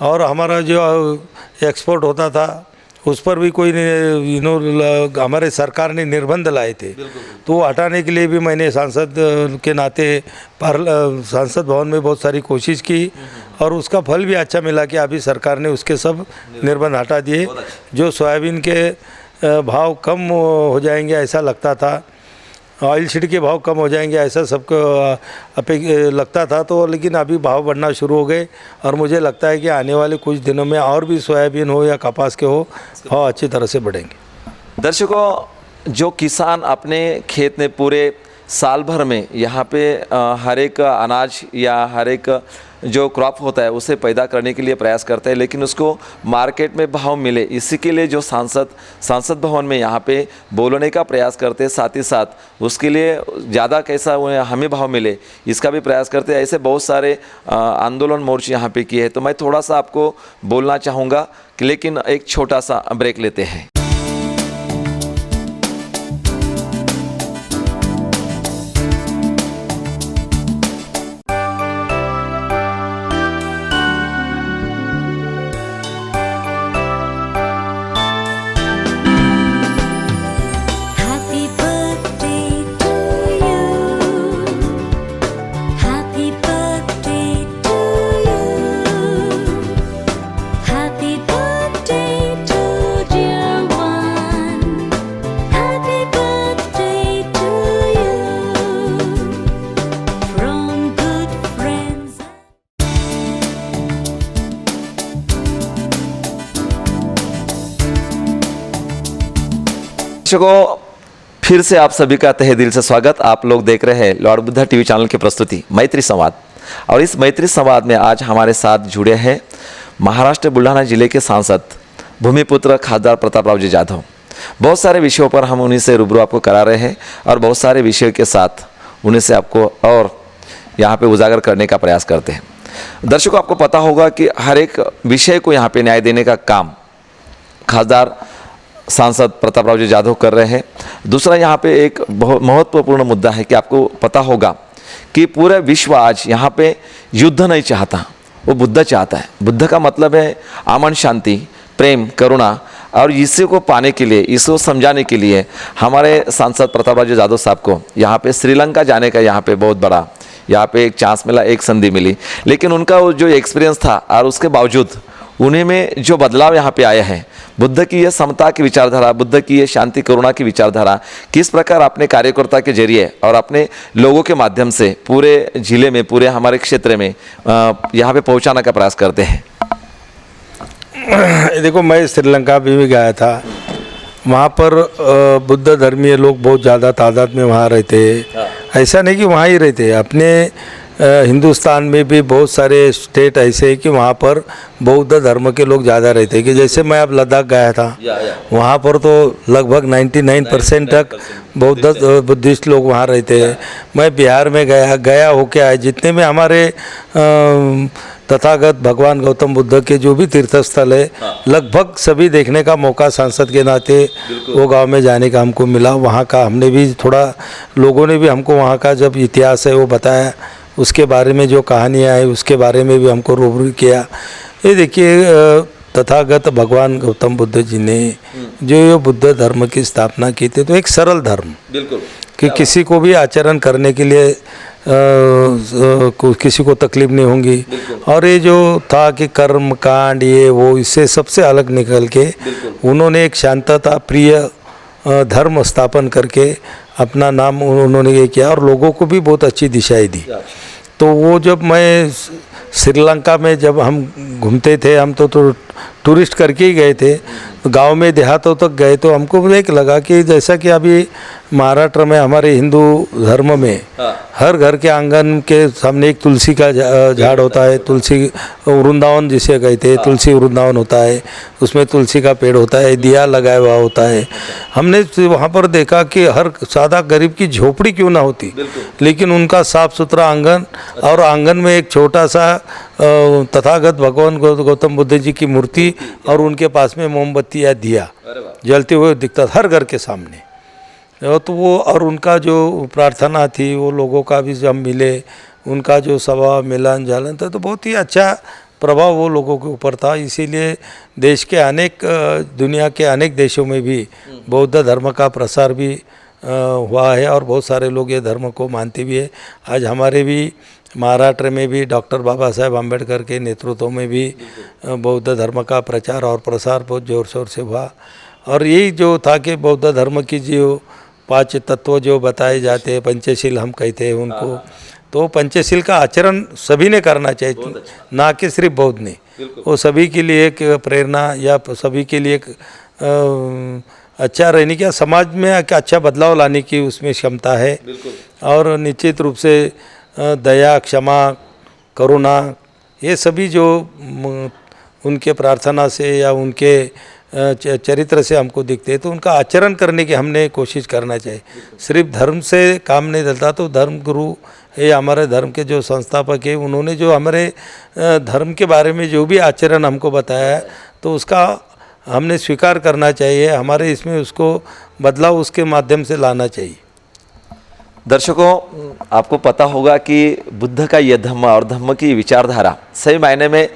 और हमारा जो एक्सपोर्ट होता था उस पर भी कोई हमारे सरकार ने निर्बंध लाए थे, तो वो हटाने के लिए भी मैंने सांसद के नाते सांसद भवन में बहुत सारी कोशिश की और उसका फल भी अच्छा मिला कि अभी सरकार ने उसके सब निर्बंध हटा दिए। जो सोयाबीन के भाव कम हो जाएंगे ऐसा लगता था, ऑयल सीड के भाव कम हो जाएंगे ऐसा सबको लगता था, तो लेकिन अभी भाव बढ़ना शुरू हो गए और मुझे लगता है कि आने वाले कुछ दिनों में और भी सोयाबीन हो या कपास के हो, भाव अच्छी तरह से बढ़ेंगे।
दर्शकों, जो किसान अपने खेत में पूरे साल भर में यहाँ पे हर एक अनाज या हर एक जो क्रॉप होता है उसे पैदा करने के लिए प्रयास करता है, लेकिन उसको मार्केट में भाव मिले, इसी के लिए जो सांसद भवन में यहाँ पे बोलने का प्रयास करते हैं, साथ ही साथ उसके लिए ज़्यादा कैसा हमें भाव मिले इसका भी प्रयास करते हैं। ऐसे बहुत सारे आंदोलन मोर्चे यहाँ पे किए हैं। तो मैं थोड़ा सा आपको बोलना चाहूँगा, लेकिन एक छोटा सा ब्रेक लेते हैं। दर्शकों, फिर से आप सभी का तहे दिल से स्वागत। आप लोग देख रहे हैं लॉर्ड बुद्धा टीवी चैनल की प्रस्तुति मैत्री संवाद, और इस मैत्री संवाद में आज हमारे साथ जुड़े हैं महाराष्ट्र बुल्ढाना जिले के सांसद भूमिपुत्र खासदार प्रतापराव जी जाधव। बहुत सारे विषयों पर हम उन्हीं से रूबरू आपको करा रहे हैं और बहुत सारे विषयों के साथ उन्हीं से आपको और यहाँ पे उजागर करने का प्रयास करते हैं। दर्शकों, आपको पता होगा कि हर एक विषय को यहाँ पे न्याय देने का काम खासदार सांसद प्रतापराव जी जाधव कर रहे हैं। दूसरा यहाँ पे एक बहुत महत्वपूर्ण मुद्दा है कि आपको पता होगा कि पूरा विश्व आज यहाँ पे युद्ध नहीं चाहता, वो बुद्ध चाहता है। बुद्ध का मतलब है अमन, शांति, प्रेम, करुणा, और इसी को पाने के लिए, इसको समझाने के लिए हमारे सांसद प्रतापराव जी जाधव साहब को यहाँ पे श्रीलंका जाने का यहाँ पे बहुत बड़ा यहाँ पे एक चांस मिला, एक संधि मिली। लेकिन उनका वो जो एक्सपीरियंस था और उसके बावजूद उन्हें में जो बदलाव यहाँ पे आया है, बुद्ध की ये समता की विचारधारा, बुद्ध की ये शांति करुणा की विचारधारा किस प्रकार अपने कार्यकर्ता के जरिए और अपने लोगों के माध्यम से पूरे जिले में, पूरे हमारे क्षेत्र में यहाँ पे पहुँचाने का प्रयास करते हैं।
देखो, मैं श्रीलंका भी गया था, वहाँ पर बुद्ध धर्मीय लोग बहुत ज़्यादा तादाद में वहाँ रहते हैं। ऐसा नहीं कि वहाँ ही रहते, अपने हिंदुस्तान में भी बहुत सारे स्टेट ऐसे हैं कि वहाँ पर बौद्ध धर्म के लोग ज़्यादा रहते हैं। कि जैसे मैं अब लद्दाख गया था, वहाँ पर तो लगभग 99% तक बुद्धिस्ट लोग वहाँ रहते हैं। मैं बिहार में गया होके आया, जितने में हमारे तथागत भगवान गौतम बुद्ध के जो भी तीर्थ स्थल है लगभग सभी देखने का मौका सांसद के नाते वो गांव में जाने का हमको मिला। वहाँ का हमने भी थोड़ा, लोगों ने भी हमको वहाँ का जब इतिहास है वो बताया, उसके बारे में जो कहानियाँ है उसके बारे में भी हमको रूबरू किया। ये देखिए तथागत भगवान गौतम बुद्ध जी ने जो ये बुद्ध धर्म की स्थापना की थी, तो एक सरल धर्म
बिल्कुल
कि किसी को भी आचरण करने के लिए किसी को तकलीफ नहीं होंगी। और ये जो था कि कर्म कांड ये वो, इससे सबसे अलग निकल के उन्होंने एक शांतता प्रिय धर्म स्थापन करके अपना नाम उन्होंने ये किया और लोगों को भी बहुत अच्छी दिशाएं दी। तो वो जब मैं श्रीलंका में जब हम घूमते थे, हम तो टूरिस्ट करके ही गए थे, गांव में देहातों तक गए, तो हमको एक लगा कि जैसा कि अभी महाराष्ट्र में हमारे हिंदू धर्म में हर घर के आंगन के सामने एक तुलसी का झाड़ होता है, तुलसी वृंदावन जिसे कहते हैं, तुलसी वृंदावन होता है, उसमें तुलसी का पेड़ होता है, दिया लगाया हुआ होता है। हमने वहाँ पर देखा कि हर सादा गरीब की झोपड़ी क्यों ना होती, लेकिन उनका साफ सुथरा आंगन, और आंगन में एक छोटा सा तथागत भगवान गौतम बुद्ध जी की मूर्ति और उनके पास में मोमबत्ती या दिया जलते हुए दिखता था हर घर के सामने। तो वो और उनका जो प्रार्थना थी वो लोगों का भी जब मिले, उनका जो स्वभाव मिलन जालन था, तो बहुत ही अच्छा प्रभाव वो लोगों के ऊपर था। इसीलिए देश के अनेक दुनिया के अनेक देशों में भी बौद्ध धर्म का प्रसार भी हुआ है और बहुत सारे लोग ये धर्म को मानते भी है। आज हमारे भी महाराष्ट्र में भी डॉक्टर बाबा साहेब अम्बेडकर के नेतृत्व में भी बौद्ध धर्म का प्रचार और प्रसार बहुत ज़ोर शोर से हुआ। और यही जो था कि बौद्ध धर्म की जो 5 तत्व जो बताए जाते हैं, पंचशील हम कहते हैं उनको, तो पंचशील का आचरण सभी ने करना चाहिए, ना कि सिर्फ बौद्ध ने। वो सभी के लिए एक प्रेरणा या सभी के लिए एक अच्छा रहने की, समाज में एक अच्छा बदलाव लाने की उसमें क्षमता है। और निश्चित रूप से दया, क्षमा, करुणा, ये सभी जो उनके प्रार्थना से या उनके चरित्र से हमको दिखते हैं, तो उनका आचरण करने की हमने कोशिश करना चाहिए। सिर्फ धर्म से काम नहीं चलता, तो धर्म गुरु ये हमारे धर्म के जो संस्थापक है, उन्होंने जो हमारे धर्म के बारे में जो भी आचरण हमको बताया है, तो उसका हमने स्वीकार करना चाहिए, हमारे इसमें उसको बदलाव उसके माध्यम से लाना चाहिए।
दर्शकों, आपको पता होगा कि बुद्ध का यह धम्म और धम्म की विचारधारा सही मायने में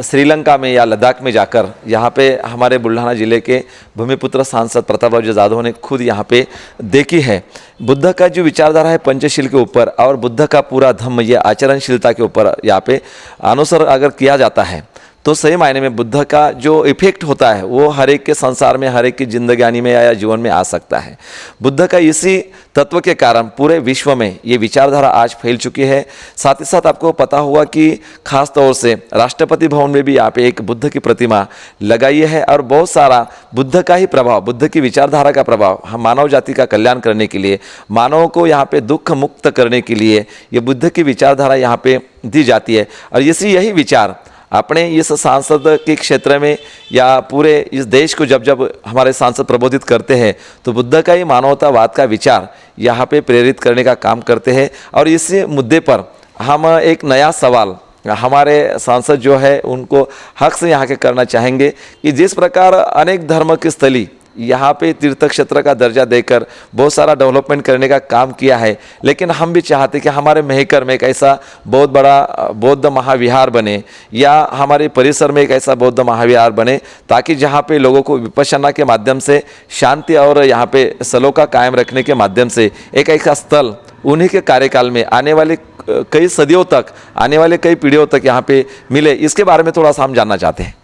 श्रीलंका में या लद्दाख में जाकर यहाँ पे हमारे बुल्ढाना जिले के भूमिपुत्र सांसद प्रताप जाधव ने खुद यहाँ पे देखी है। बुद्ध का जो विचारधारा है पंचशील के ऊपर और बुद्ध का पूरा धम्म ये आचरणशीलता के ऊपर यहाँ पे अनुसर अगर किया जाता है, तो सही मायने में बुद्ध का जो इफेक्ट होता है वो हर एक के संसार में, हर एक की जिंदगानी में या जीवन में आ सकता है। बुद्ध का इसी तत्व के कारण पूरे विश्व में ये विचारधारा आज फैल चुकी है। साथ ही साथ आपको पता होगा कि खास तौर से राष्ट्रपति भवन में भी यहाँ पे एक बुद्ध की प्रतिमा लगाई है और बहुत सारा बुद्ध का ही प्रभाव, बुद्ध की विचारधारा का प्रभाव हम मानव जाति का कल्याण करने के लिए, मानव को यहाँ पे दुख मुक्त करने के लिए ये बुद्ध की विचारधारा यहाँ पे दी जाती है। और यही विचार अपने इस सांसद के क्षेत्र में या पूरे इस देश को जब जब हमारे सांसद प्रबोधित करते हैं, तो बुद्ध का ही मानवतावाद का विचार यहाँ पे प्रेरित करने का काम करते हैं। और इस मुद्दे पर हम एक नया सवाल हमारे सांसद जो है उनको हक से यहाँ के करना चाहेंगे कि जिस प्रकार अनेक धर्म की स्थली यहाँ पे तीर्थ क्षेत्र का दर्जा देकर बहुत सारा डेवलपमेंट करने का काम किया है, लेकिन हम भी चाहते कि हमारे मेहकर में एक ऐसा बहुत बड़ा बौद्ध महाविहार बने या हमारे परिसर में एक ऐसा बौद्ध महाविहार बने, ताकि जहाँ पे लोगों को विपश्यना के माध्यम से शांति और यहाँ पे सलोका कायम रखने के माध्यम से एक ऐसा स्थल उन्हीं के कार्यकाल में आने वाले कई सदियों तक, आने वाले कई पीढ़ियों तक यहाँ पे मिले। इसके बारे में थोड़ा सा हम जानना चाहते हैं।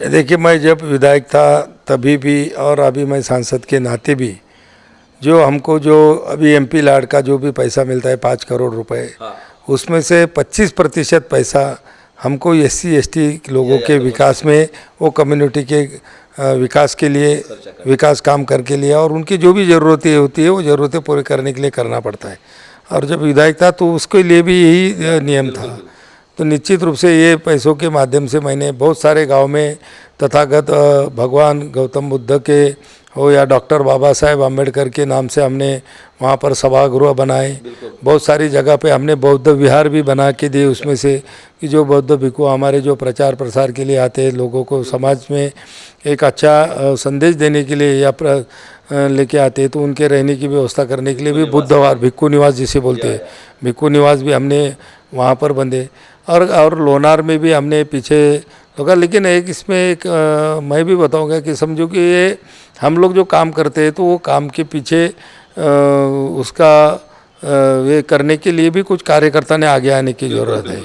देखिए, मैं जब विधायक था तभी भी और अभी मैं सांसद के नाते भी जो हमको जो अभी एमपी लाड का जो भी पैसा मिलता है 5 करोड़ रुपए, उसमें से 25% पैसा हमको SC ST लोगों के विकास में, वो कम्युनिटी के विकास के लिए, विकास काम करके लिए और उनकी जो भी ज़रूरतें होती है वो ज़रूरतें पूरे करने के लिए करना पड़ता है। और जब विधायक था तो उसके लिए भी यही नियम था। तो निश्चित रूप से ये पैसों के माध्यम से मैंने बहुत सारे गांव में तथागत भगवान गौतम बुद्ध के हो या डॉक्टर बाबा साहेब अम्बेडकर के नाम से हमने वहाँ पर सभागृह बनाए। बहुत सारी जगह पे हमने बौद्ध विहार भी बना के दिए, उसमें से कि जो बौद्ध भिक्षु हमारे जो प्रचार प्रसार के लिए आते हैं, लोगों को समाज में एक अच्छा संदेश देने के लिए या लेके आते हैं, तो उनके रहने की व्यवस्था करने के लिए भी बुद्धवार भिक्षु निवास जिसे बोलते हैं, भिक्षु निवास भी हमने वहाँ पर बंधे। और लोनार में भी हमने पीछे होगा। लेकिन एक इसमें एक मैं भी बताऊंगा कि समझो कि ये हम लोग जो काम करते हैं तो वो काम के पीछे उसका ये करने के लिए भी कुछ कार्यकर्ता ने आगे आने की ज़रूरत है।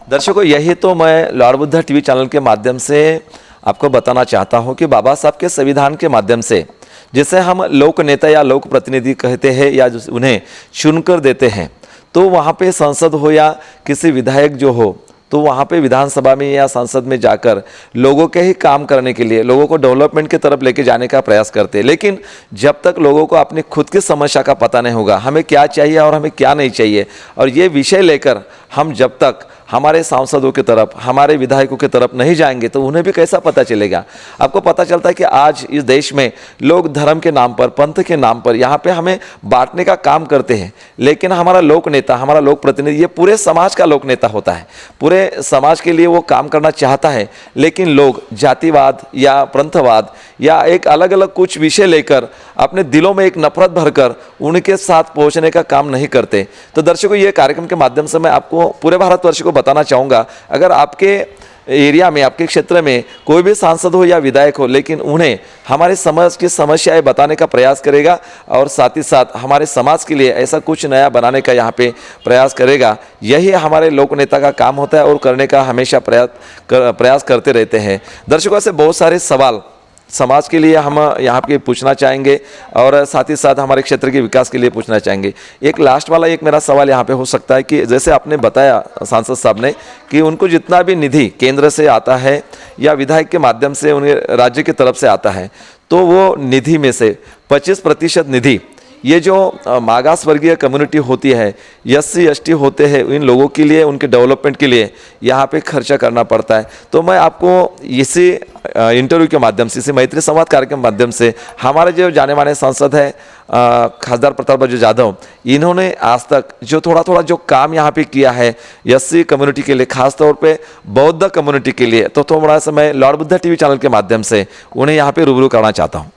दर्शकों, यही तो मैं लॉर्ड बुद्धा टीवी चैनल के माध्यम से आपको बताना चाहता हूं कि बाबा साहब के संविधान के माध्यम से, जिसे हम लोक नेता या लोक प्रतिनिधि कहते हैं या उन्हें चुनकर देते हैं, तो वहाँ पे संसद हो या किसी विधायक जो हो, तो वहाँ पे विधानसभा में या संसद में जाकर लोगों के ही काम करने के लिए, लोगों को डेवलपमेंट की तरफ लेके जाने का प्रयास करते हैं। लेकिन जब तक लोगों को अपनी खुद की समस्या का पता नहीं होगा, हमें क्या चाहिए और हमें क्या नहीं चाहिए, और ये विषय लेकर हम जब तक हमारे सांसदों की तरफ, हमारे विधायकों की तरफ नहीं जाएंगे तो उन्हें भी कैसा पता चलेगा। आपको पता चलता है कि आज इस देश में लोग धर्म के नाम पर, पंथ के नाम पर यहाँ पे हमें बांटने का काम करते हैं। लेकिन हमारा लोक नेता, हमारा लोक प्रतिनिधि, ये पूरे समाज का लोक नेता होता है, पूरे समाज के लिए वो काम करना चाहता है। लेकिन लोग जातिवाद या पंथवाद या एक अलग अलग कुछ विषय लेकर अपने दिलों में एक नफरत भरकर उनके साथ पहुंचने का काम नहीं करते। तो दर्शकों, ये कार्यक्रम के माध्यम से मैं आपको पूरे भारतवर्ष को बताना चाहूँगा, अगर आपके एरिया में, आपके क्षेत्र में कोई भी सांसद हो या विधायक हो, लेकिन उन्हें हमारे समाज की समस्याएं बताने का प्रयास करेगा और साथ ही साथ हमारे समाज के लिए ऐसा कुछ नया बनाने का यहाँ पे प्रयास करेगा, यही हमारे लोक नेता का काम होता है और करने का हमेशा प्रयास करते रहते हैं। दर्शकों, ऐसे बहुत सारे सवाल समाज के लिए हम यहाँ पे पूछना चाहेंगे और साथ ही साथ हमारे क्षेत्र के विकास के लिए पूछना चाहेंगे। एक लास्ट वाला एक मेरा सवाल यहाँ पे हो सकता है कि जैसे आपने बताया सांसद साहब ने कि उनको जितना भी निधि केंद्र से आता है या विधायक के माध्यम से उन्हें राज्य की तरफ से आता है, तो वो निधि में से 25% निधि ये जो मागास वर्गीय कम्युनिटी होती है, SC ST होते हैं, इन लोगों के लिए, उनके डेवलपमेंट के लिए यहाँ पे खर्चा करना पड़ता है। तो मैं आपको इसी इंटरव्यू के माध्यम से, इसी मैत्री संवाद कार्यक्रम के माध्यम से, हमारे जो जाने माने सांसद है खासदार प्रताप जाधव, इन्होंने आज तक जो थोड़ा थोड़ा जो काम यहाँ पे किया है SC कम्युनिटी के लिए, खासतौर पे बौद्ध कम्युनिटी के लिए, तो थोड़ा सा मैं लॉर्ड बुद्धा टीवी चैनल के माध्यम से उन्हें यहाँ पे रूबरू करना चाहता हूँ।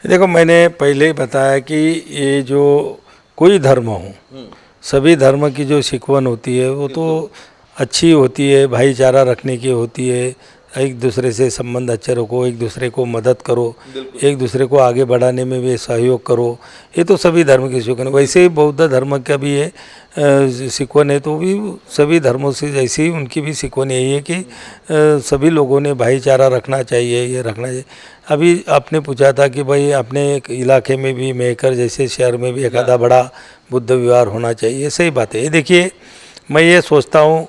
देखो, मैंने पहले ही बताया कि ये जो कोई धर्म हो, सभी धर्म की जो सिखवन होती है वो तो अच्छी होती है, भाईचारा रखने की होती है, एक दूसरे से संबंध अच्छे रखो, एक दूसरे को मदद करो, एक दूसरे को आगे बढ़ाने में भी सहयोग करो, ये तो सभी धर्म की सिखवन है। वैसे ही बौद्ध धर्म का भी ये सिखवन है, तो भी सभी धर्मों से जैसे ही उनकी भी सिखवन यही है कि सभी लोगों ने भाईचारा रखना चाहिए, ये रखना चाहिए। अभी आपने पूछा था कि भाई अपने एक इलाके में भी, मेहकर जैसे शहर में भी एक आधा बड़ा बुद्ध विहार होना चाहिए, सही बात है। ये देखिए, मैं ये सोचता हूँ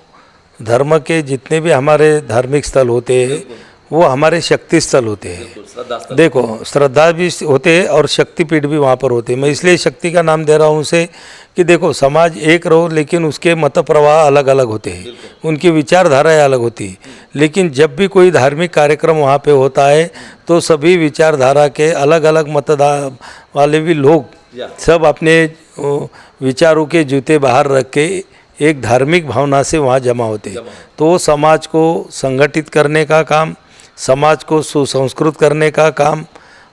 धर्म के जितने भी हमारे धार्मिक स्थल होते हैं वो हमारे शक्ति स्थल होते हैं। देखो, श्रद्धा भी होते हैं और शक्तिपीठ भी वहाँ पर होते हैं। मैं इसलिए शक्ति का नाम दे रहा हूँ उसे कि देखो, समाज एक रहो लेकिन उसके मत प्रवाह अलग अलग होते हैं, उनकी विचारधाराएं अलग होती है। लेकिन जब भी कोई धार्मिक कार्यक्रम वहाँ पे होता है तो सभी विचारधारा के अलग अलग मतदान वाले भी लोग सब अपने विचारों के जूते बाहर रख के एक धार्मिक भावना से वहाँ जमा होते हैं। तो समाज को संगठित करने का काम, समाज को सुसंस्कृत करने का काम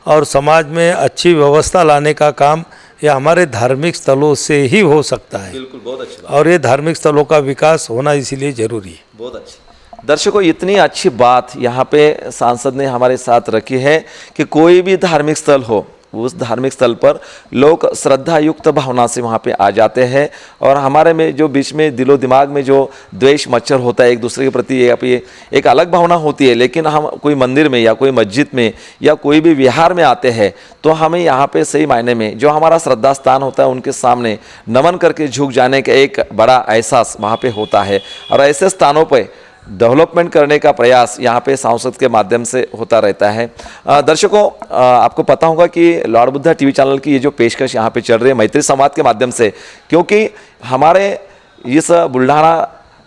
और समाज में अच्छी व्यवस्था लाने का काम यह हमारे धार्मिक स्थलों से ही हो सकता है।
बिल्कुल, बहुत अच्छी बात।
और ये धार्मिक स्थलों का विकास होना इसीलिए जरूरी है।
बहुत अच्छी। दर्शकों, इतनी अच्छी बात यहाँ पे सांसद ने हमारे साथ रखी है कि कोई भी धार्मिक स्थल हो, उस धार्मिक स्थल पर लोग श्रद्धा युक्त भावना से वहाँ पे आ जाते हैं और हमारे में जो बीच में दिलो दिमाग में जो द्वेष मच्छर होता है एक दूसरे के प्रति, एक अलग भावना होती है। लेकिन हम कोई मंदिर में या कोई मस्जिद में या कोई भी विहार में आते हैं तो हमें यहाँ पे सही मायने में जो हमारा श्रद्धा स्थान होता है उनके सामने नमन करके झुक जाने का एक बड़ा एहसास वहाँ पे होता है। और ऐसे स्थानों पर डेवलपमेंट करने का प्रयास यहाँ पे सांसद के माध्यम से होता रहता है। दर्शकों, आपको पता होगा कि लॉर्ड बुद्धा टीवी चैनल की ये जो पेशकश यहाँ पे चल रही है मैत्री संवाद के माध्यम से, क्योंकि हमारे इस बुल्ढाना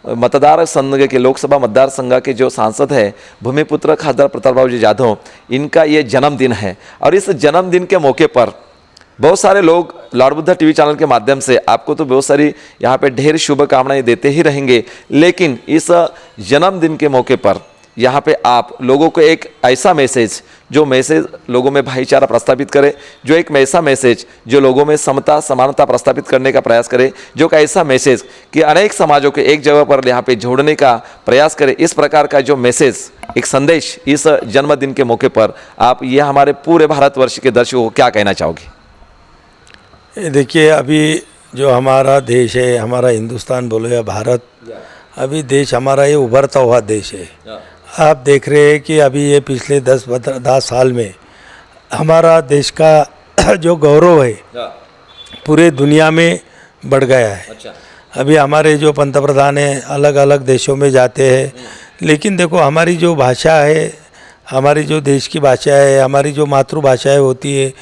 मतदार संघ के लोकसभा मतदार संघ के जो सांसद है भूमिपुत्र खासदार प्रतापराव जी जाधव, इनका ये जन्मदिन है और इस जन्मदिन के मौके पर बहुत सारे लोग लॉर्ड बुद्धा टीवी चैनल के माध्यम से आपको तो बहुत सारी यहाँ पे ढेर शुभकामनाएं देते ही रहेंगे, लेकिन इस जन्मदिन के मौके पर यहाँ पे आप लोगों को एक ऐसा मैसेज, जो मैसेज लोगों में भाईचारा प्रस्तापित करे, जो एक ऐसा मैसेज जो लोगों में समता समानता प्रस्तापित करने का प्रयास करे, जो एक ऐसा मैसेज कि अनेक समाजों के एक जगह पर यहाँ पे जोड़ने का प्रयास करे, इस प्रकार का जो मैसेज, एक संदेश इस जन्मदिन के मौके पर आप ये हमारे पूरे भारतवर्ष के दर्शकों को क्या कहना चाहोगे?
देखिए, अभी जो हमारा देश है, हमारा हिंदुस्तान बोलो या भारत, अभी देश हमारा ये उभरता हुआ देश है। आप देख रहे हैं कि अभी ये पिछले 10 साल में हमारा देश का जो गौरव है पूरे दुनिया में बढ़ गया है। अभी हमारे जो पंतप्रधान हैं अलग अलग देशों में जाते हैं, लेकिन देखो हमारी जो भाषा है, हमारी जो देश की भाषा है, हमारी जो मातृभाषाएं होती है,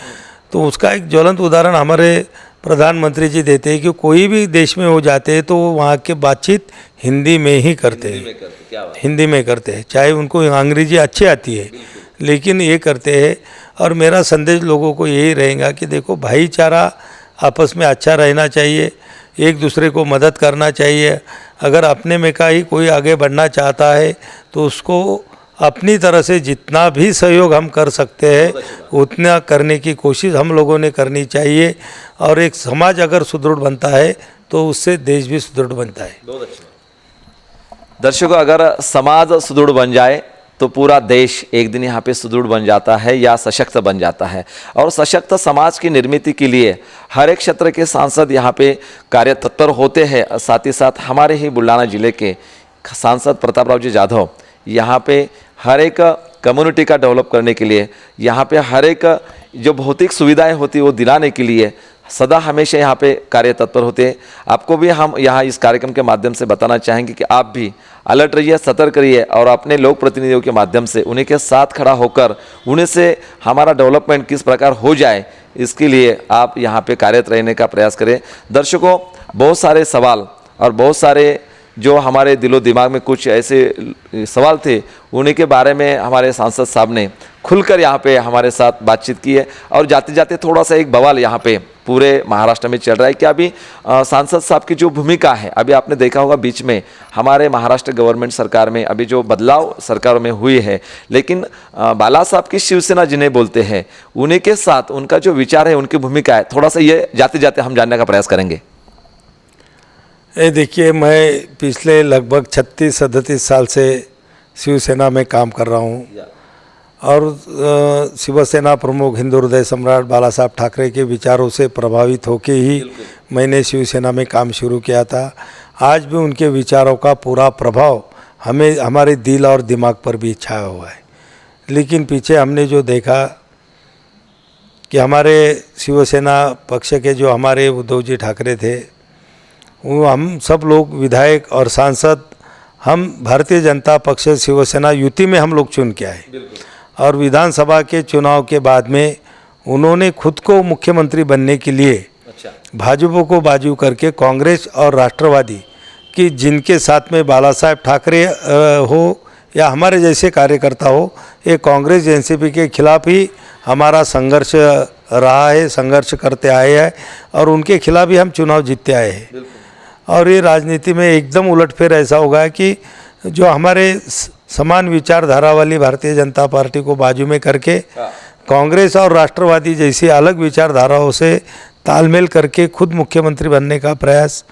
तो उसका एक ज्वलंत उदाहरण हमारे प्रधानमंत्री जी देते हैं कि कोई भी देश में हो जाते हैं तो वहाँ के बातचीत हिंदी में ही करते हैं, हिंदी में करते हैं, चाहे उनको अंग्रेजी अच्छी आती है लेकिन ये करते हैं। और मेरा संदेश लोगों को यही रहेगा कि देखो, भाईचारा आपस में अच्छा रहना चाहिए, एक दूसरे को मदद करना चाहिए। अगर अपने में का ही कोई आगे बढ़ना चाहता है तो उसको अपनी तरह से जितना भी सहयोग हम कर सकते हैं उतना करने की कोशिश हम लोगों ने करनी चाहिए। और एक समाज अगर सुदृढ़ बनता है तो उससे देश भी सुदृढ़ बनता है।
दर्शकों, अगर समाज सुदृढ़ बन जाए तो पूरा देश एक दिन यहाँ पे सुदृढ़ बन जाता है या सशक्त बन जाता है। और सशक्त समाज की निर्मित के लिए हर एक क्षेत्र के सांसद यहाँ पे कार्य तत्पर होते हैं। साथ ही साथ हमारे ही बुल्ढाना जिले के सांसद प्रतापराव जी जाधव यहाँ पे हर एक कम्युनिटी का डेवलप करने के लिए, यहाँ पे हर एक जो भौतिक सुविधाएं होती है वो दिलाने के लिए सदा हमेशा यहाँ पे कार्य तत्पर होते हैं। आपको भी हम यहाँ इस कार्यक्रम के माध्यम से बताना चाहेंगे कि आप भी अलर्ट रहिए, सतर्क रहिए और अपने लोक प्रतिनिधियों के माध्यम से उन्हीं के साथ खड़ा होकर उन्हीं से हमारा डेवलपमेंट किस प्रकार हो जाए, इसके लिए आप यहाँ पे कार्यरत रहने का प्रयास करें। दर्शकों, बहुत सारे सवाल और बहुत सारे जो हमारे दिलो दिमाग में कुछ ऐसे सवाल थे, उन्हीं के बारे में हमारे सांसद साहब ने खुलकर यहाँ पे हमारे साथ बातचीत की है। और जाते जाते थोड़ा सा एक बवाल यहाँ पे पूरे महाराष्ट्र में चल रहा है कि अभी सांसद साहब की जो भूमिका है, अभी आपने देखा होगा बीच में हमारे महाराष्ट्र गवर्नमेंट सरकार में अभी जो बदलाव सरकार में हुई है, लेकिन बाला साहब की शिवसेना जिन्हें बोलते हैं, उन्हीं के साथ उनका जो विचार है, उनकी भूमिका है, थोड़ा सा ये जाते जाते हम जानने का प्रयास करेंगे।
ये देखिए, मैं पिछले लगभग 36-37 साल से शिवसेना में काम कर रहा हूँ और शिवसेना प्रमुख हिंदू हृदय सम्राट बाला साहब ठाकरे के विचारों से प्रभावित होकर ही मैंने शिवसेना में काम शुरू किया था। आज भी उनके विचारों का पूरा प्रभाव हमें हमारे दिल और दिमाग पर भी छाया हुआ है। लेकिन पीछे हमने जो देखा कि हमारे शिवसेना पक्ष के जो हमारे उद्धव जी ठाकरे थे, वो हम सब लोग विधायक और सांसद, हम भारतीय जनता पक्ष शिवसेना युति में हम लोग चुन के आए और विधानसभा के चुनाव के बाद में उन्होंने खुद को मुख्यमंत्री बनने के लिए भाजपा को बाजू करके कांग्रेस और राष्ट्रवादी कि जिनके साथ में बाला साहब ठाकरे हो या हमारे जैसे कार्यकर्ता हो, ये कांग्रेस एनसीपी के खिलाफ ही हमारा संघर्ष रहा है, संघर्ष करते आए हैं और उनके खिलाफ ही हम चुनाव जीतते आए हैं। और ये राजनीति में एकदम उलटफेर ऐसा होगा कि जो हमारे समान विचारधारा वाली भारतीय जनता पार्टी को बाजू में करके कांग्रेस और राष्ट्रवादी जैसी अलग विचारधाराओं से तालमेल करके खुद मुख्यमंत्री बनने का प्रयास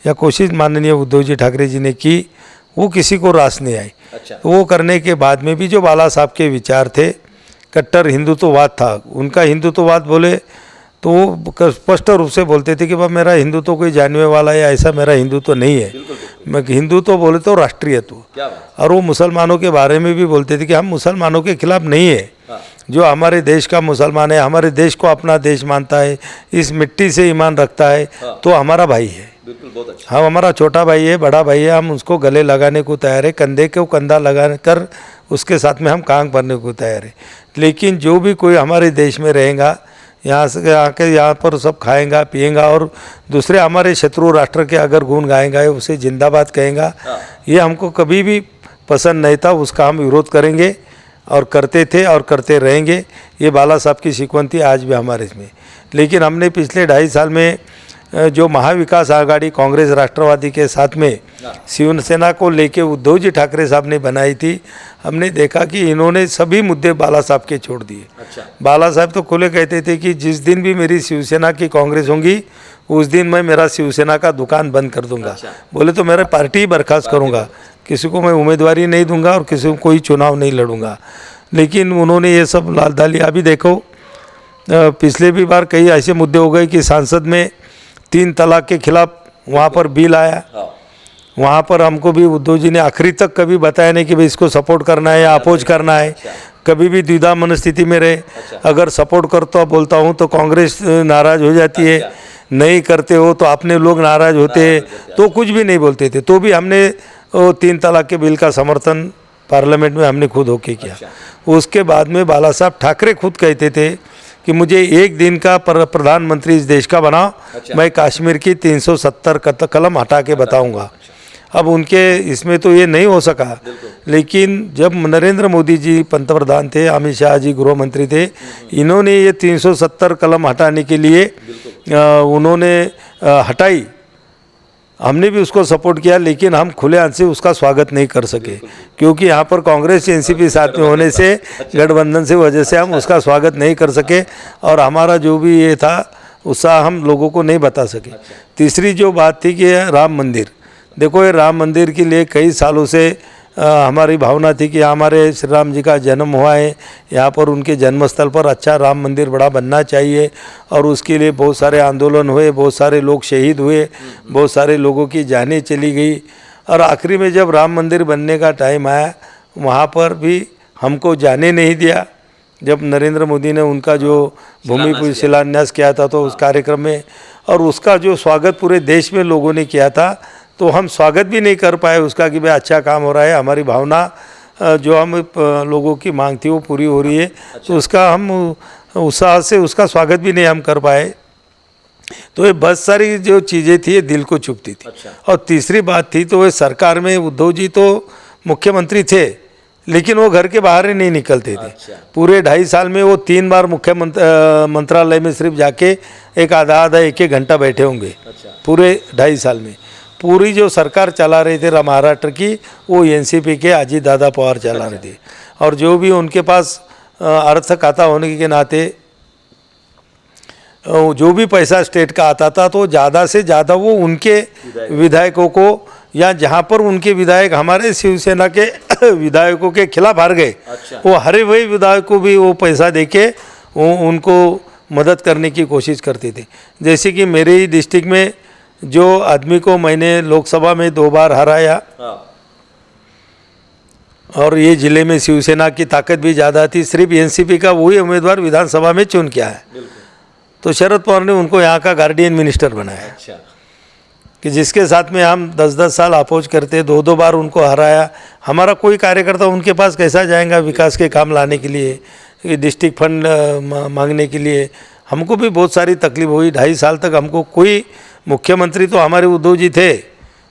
या कोशिश माननीय उद्धव जी ठाकरे जी ने की, वो किसी को रास नहीं आई। वो करने के बाद में भी जो बाला साहब के विचार थे, कट्टर हिंदुत्ववाद था, उनका हिंदुत्ववाद बोले तो वो स्पष्ट रूप से बोलते थे कि भाई मेरा हिंदुत्व कोई जानने वाला है, ऐसा मेरा हिंदुत्व नहीं है। मैं हिंदुत्व बोले तो राष्ट्रीयत्व। और वो मुसलमानों के बारे में भी बोलते थे कि हम मुसलमानों के खिलाफ नहीं है, जो हमारे देश का मुसलमान है, हमारे देश को अपना देश मानता है, इस मिट्टी से ईमान रखता है, तो हमारा भाई है। हम हमारा छोटा भाई है, बड़ा भाई है, हम उसको गले लगाने को तैयार है, कंधे को कंधा लगा कर उसके साथ में हम काम करने को तैयार है। लेकिन जो भी कोई हमारे देश में रहेगा यहाँ से आके यहाँ पर सब खाएंगा पिएंगा और दूसरे हमारे शत्रु राष्ट्र के अगर गुण गाएंगा उसे जिंदाबाद कहेंगा, ये हमको कभी भी पसंद नहीं था। उसका हम विरोध करेंगे और करते थे और करते रहेंगे। ये बाला साहब की शिकवत थी आज भी हमारे इसमें। लेकिन हमने पिछले 2.5 साल में जो महाविकास आघाड़ी कांग्रेस राष्ट्रवादी के साथ में शिवसेना को लेके उद्धव जी ठाकरे साहब ने बनाई थी, हमने देखा कि इन्होंने सभी मुद्दे बाला साहब के छोड़ दिए। बाला साहब तो खुले कहते थे कि जिस दिन भी मेरी शिवसेना की कांग्रेस होंगी उस दिन मैं मेरा शिवसेना का दुकान बंद कर दूंगा। बोले तो मेरा पार्टी ही बर्खास्त करूंगा, किसी को मैं उम्मीदवारी नहीं दूंगा और किसी को कोई चुनाव नहीं लड़ूंगा। लेकिन उन्होंने ये सब लाल डालिया। अभी देखो पिछले भी बार कई ऐसे मुद्दे हो गए कि संसद में 3 तलाक के खिलाफ वहाँ पर बिल आया, वहाँ पर हमको भी उद्धव जी ने आखिरी तक कभी बताया नहीं कि भाई इसको सपोर्ट करना है या अपोज करना है। कभी भी द्विधा मनस्थिति में रहे। अगर सपोर्ट करता बोलता हूँ तो कांग्रेस नाराज़ हो जाती है, नहीं करते हो तो अपने लोग नाराज़ होते हैं, तो कुछ भी नहीं बोलते थे। तो भी हमने 3 तलाक के बिल का समर्थन पार्लियामेंट में हमने खुद होके किया। उसके बाद में बाला साहब ठाकरे खुद कहते थे कि मुझे एक दिन का प्रधानमंत्री इस देश का बनाओ, मैं कश्मीर की 370 कलम हटा के बताऊंगा। अब उनके इसमें तो ये नहीं हो सका, लेकिन जब नरेंद्र मोदी जी पंतप्रधान थे, अमित शाह जी गृह मंत्री थे, इन्होंने ये 370 कलम हटाने के लिए उन्होंने हटाई। हमने भी उसको सपोर्ट किया, लेकिन हम खुले हाथ से उसका स्वागत नहीं कर सके, क्योंकि यहाँ पर कांग्रेस एनसीपी साथ में होने से गठबंधन से वजह से हम उसका स्वागत नहीं कर सके और हमारा जो भी ये था उत्साह हम लोगों को नहीं बता सके। तीसरी जो बात थी कि राम मंदिर, देखो ये राम मंदिर के लिए कई सालों से हमारी भावना थी कि हमारे श्री राम जी का जन्म हुआ है, यहाँ पर उनके जन्मस्थल पर अच्छा राम मंदिर बड़ा बनना चाहिए। और उसके लिए बहुत सारे आंदोलन हुए, बहुत सारे लोग शहीद हुए, बहुत सारे लोगों की जानें चली गई। और आखिरी में जब राम मंदिर बनने का टाइम आया, वहाँ पर भी हमको जाने नहीं दिया। जब नरेंद्र मोदी ने उनका जो भूमि पूजन शिलान्यास किया था तो उस कार्यक्रम में, और उसका जो स्वागत पूरे देश में लोगों ने किया था, तो हम स्वागत भी नहीं कर पाए उसका कि भाई अच्छा काम हो रहा है, हमारी भावना जो हम लोगों की मांग थी वो पूरी हो रही है। तो उसका हम उत्साह से उसका स्वागत भी नहीं हम कर पाए। तो ये बहुत सारी जो चीज़ें थी ये दिल को चुभती थी। और तीसरी बात थी तो वो सरकार में उद्धव जी तो मुख्यमंत्री थे, लेकिन वो घर के बाहर ही नहीं निकलते थे। पूरे 2.5 साल में वो 3 बार मंत्रालय में सिर्फ जाके एक आधा 1-1 घंटा बैठे होंगे पूरे 2.5 साल में। पूरी जो सरकार चला रहे थे महाराष्ट्र की, वो एनसीपी के अजीत दादा पवार चला रहे थे। और जो भी उनके पास अर्थ खाता होने के नाते जो भी पैसा स्टेट का आता था तो ज़्यादा से ज़्यादा वो उनके विधायकों को, या जहाँ पर उनके विधायक हमारे शिवसेना के विधायकों के खिलाफ हार गए, वो हरे हुए विधायक को भी वो पैसा देके वो उनको मदद करने की कोशिश करते थे। जैसे कि मेरे ही डिस्ट्रिक्ट में जो आदमी को मैंने लोकसभा में 2 बार हराया, और ये ज़िले में शिवसेना की ताकत भी ज़्यादा थी, सिर्फ एनसीपी का वही उम्मीदवार विधानसभा में चुन किया है। तो शरद पवार ने उनको यहाँ का गार्डियन मिनिस्टर बनाया, कि जिसके साथ में हम 10-10 साल अपोज करते, 2-2 बार उनको हराया। हमारा कोई कार्यकर्ता उनके पास कैसा जाएगा विकास के काम लाने के लिए, डिस्ट्रिक्ट फंड मांगने के लिए। हमको भी बहुत सारी तकलीफ हुई। 2.5 साल तक हमको कोई, मुख्यमंत्री तो हमारे उद्धव जी थे,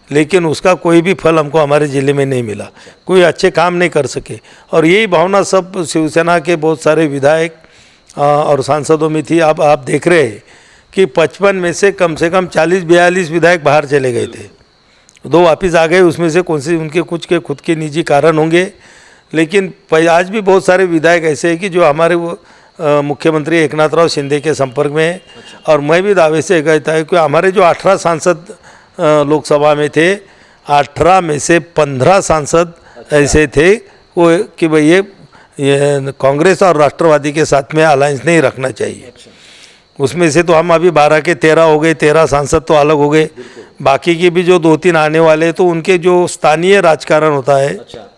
लेकिन उसका कोई भी फल हमको हमारे ज़िले में नहीं मिला, कोई अच्छे काम नहीं कर सके। और यही भावना सब शिवसेना के बहुत सारे विधायक और सांसदों में थी। अब आप देख रहे हैं कि 55 में से कम 40-42 विधायक बाहर चले गए थे, 2 वापस आ गए। उसमें से कौन से उनके कुछ के खुद के निजी कारण होंगे, लेकिन आज भी बहुत सारे विधायक ऐसे हैं कि जो हमारे वो मुख्यमंत्री एकनाथराव शिंदे के संपर्क में है। और मैं भी दावे से कहता है कि हमारे जो 18 सांसद लोकसभा में थे, 18 में से 15 सांसद ऐसे थे वो कि भाई ये कांग्रेस और राष्ट्रवादी के साथ में अलायंस नहीं रखना चाहिए। उसमें से तो हम अभी 12 के 13 हो गए, 13 सांसद तो अलग हो गए। बाकी के भी जो 2-3 आने वाले, तो उनके जो स्थानीय राजकारण होता है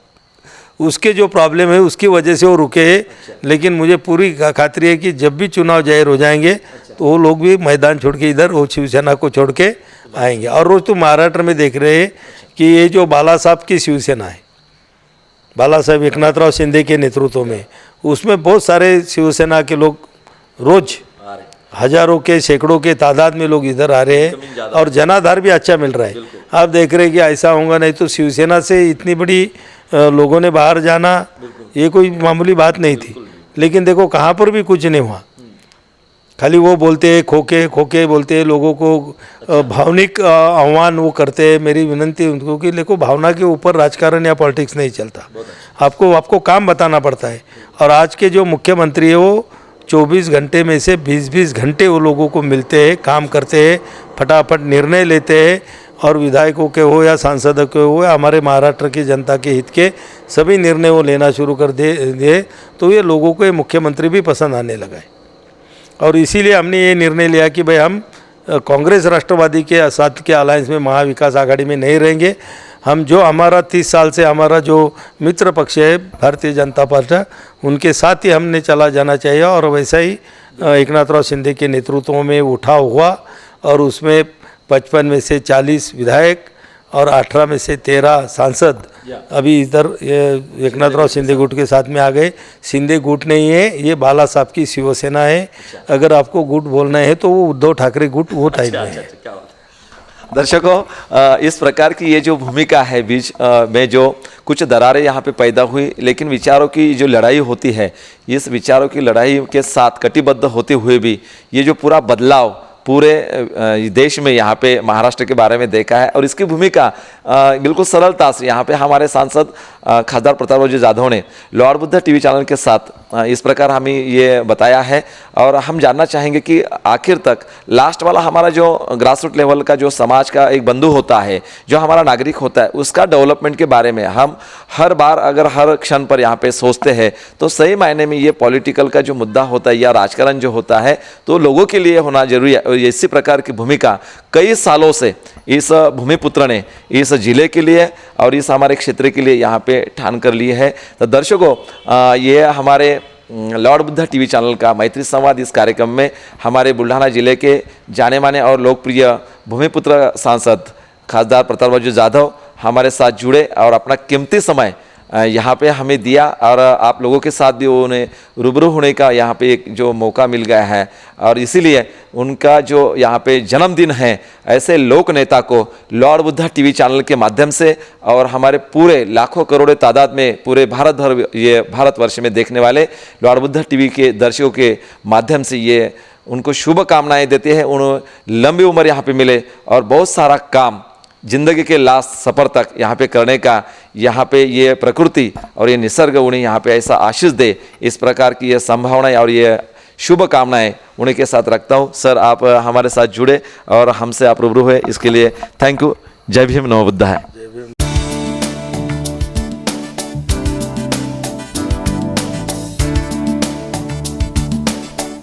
उसके जो प्रॉब्लम है उसकी वजह से वो रुके हैं। लेकिन मुझे पूरी खातिरी है कि जब भी चुनाव जाहिर हो जाएंगे तो वो लोग भी मैदान छोड़ के इधर वो शिवसेना को छोड़ के आएंगे। और रोज़ तो महाराष्ट्र में देख रहे हैं कि ये जो बाला साहब की शिवसेना है, बाला साहब एकनाथराव शिंदे के नेतृत्व में, उसमें बहुत सारे शिवसेना के लोग रोज़ हजारों के सैकड़ों के तादाद में लोग इधर आ रहे हैं और जनाधार भी अच्छा मिल रहा है। आप देख रहे हैं कि ऐसा होगा, नहीं तो शिवसेना से इतनी बड़ी लोगों ने बाहर जाना ये कोई मामूली बात नहीं थी। लेकिन देखो कहाँ पर भी कुछ नहीं हुआ, खाली वो बोलते हैं खोके खोके बोलते हैं, लोगों को भावनिक आह्वान वो करते हैं। मेरी विनंती उनको कि देखो भावना के ऊपर राजकारण या पॉलिटिक्स नहीं चलता, आपको काम बताना पड़ता है। और आज के जो मुख्यमंत्री है वो 24 घंटे में से 20-20 घंटे वो लोगों को मिलते हैं, काम करते हैं, फटाफट निर्णय लेते हैं। और विधायकों के हो या सांसदों के हो या हमारे महाराष्ट्र की जनता के हित के सभी निर्णय वो लेना शुरू कर दे तो ये लोगों को ये मुख्यमंत्री भी पसंद आने लगा है। और इसीलिए हमने ये निर्णय लिया कि भाई हम कांग्रेस राष्ट्रवादी के साथ के अलायंस में महाविकास आघाड़ी में नहीं रहेंगे। हम जो हमारा 30 साल से हमारा जो मित्र पक्ष है भारतीय जनता पार्टी, उनके साथ ही हमने चला जाना चाहिए। और वैसा ही एकनाथराव शिंदे के नेतृत्व में उठा हुआ और उसमें 55 में से 40 विधायक और 18 में से 13 सांसद अभी इधर एकनाथराव शिंदे गुट के साथ में आ गए। शिंदे गुट नहीं है, ये बाला साहब की शिवसेना है। अगर आपको गुट बोलना है तो वो उद्धव ठाकरे गुट वो टाइप में है।
दर्शकों, इस प्रकार की ये जो भूमिका है बीच में जो कुछ दरारें यहाँ पे पैदा हुई, लेकिन विचारों की जो लड़ाई होती है, इस विचारों की लड़ाई के साथ कटिबद्ध होते हुए भी ये जो पूरा बदलाव पूरे देश में यहाँ पे महाराष्ट्र के बारे में देखा है। और इसकी भूमिका बिल्कुल सरलता से यहाँ पे हमारे सांसद खासदार प्रतापराव जाधव ने लॉर्ड बुद्धा टीवी चैनल के साथ इस प्रकार हमें ये बताया है। और हम जानना चाहेंगे कि आखिर तक लास्ट वाला हमारा जो ग्रास रूट लेवल का जो समाज का एक बंधु होता है, जो हमारा नागरिक होता है, उसका डेवलपमेंट के बारे में हम हर बार अगर हर क्षण पर यहाँ पे सोचते हैं तो सही मायने में ये पॉलिटिकल का जो मुद्दा होता है या राजकारण जो होता है तो लोगों के लिए होना जरूरी है। और इसी प्रकार की भूमिका कई सालों से इस भूमिपुत्र ने इस जिले के लिए और इस हमारे क्षेत्र के लिए यहाँ पे ठान कर ली है। तो दर्शकों, ये हमारे लॉर्ड बुद्धा टीवी चैनल का मैत्री संवाद इस कार्यक्रम में हमारे बुल्ढाना जिले के जाने माने और लोकप्रिय भूमिपुत्र सांसद खासदार प्रतापराव जाधव हमारे साथ जुड़े और अपना कीमती समय यहाँ पे हमें दिया। और आप लोगों के साथ भी उन्हें रूबरू होने का यहाँ पे एक जो मौका मिल गया है। और इसीलिए उनका जो यहाँ पे जन्मदिन है, ऐसे लोक नेता को लॉर्ड बुद्धा टीवी चैनल के माध्यम से और हमारे पूरे लाखों करोड़ों तादाद में पूरे भारत भर ये भारतवर्ष में देखने वाले लॉर्ड बुद्धा टीवी के दर्शकों के माध्यम से ये उनको शुभकामनाएं देते हैं। उन्हें लंबी उम्र यहाँ पे मिले और बहुत सारा काम जिंदगी के लास्ट सफ़र तक यहाँ पे करने का यहाँ पे ये प्रकृति और ये निसर्ग उन्हें यहाँ पे ऐसा आशीष दे, इस प्रकार की ये संभावनाएं और ये शुभकामनाएं उन्हीं के साथ रखता हूँ। सर, आप हमारे साथ जुड़े और हमसे आप रूबरू हुए, इसके लिए थैंक यू। जय भीम, नमो बुद्धाय।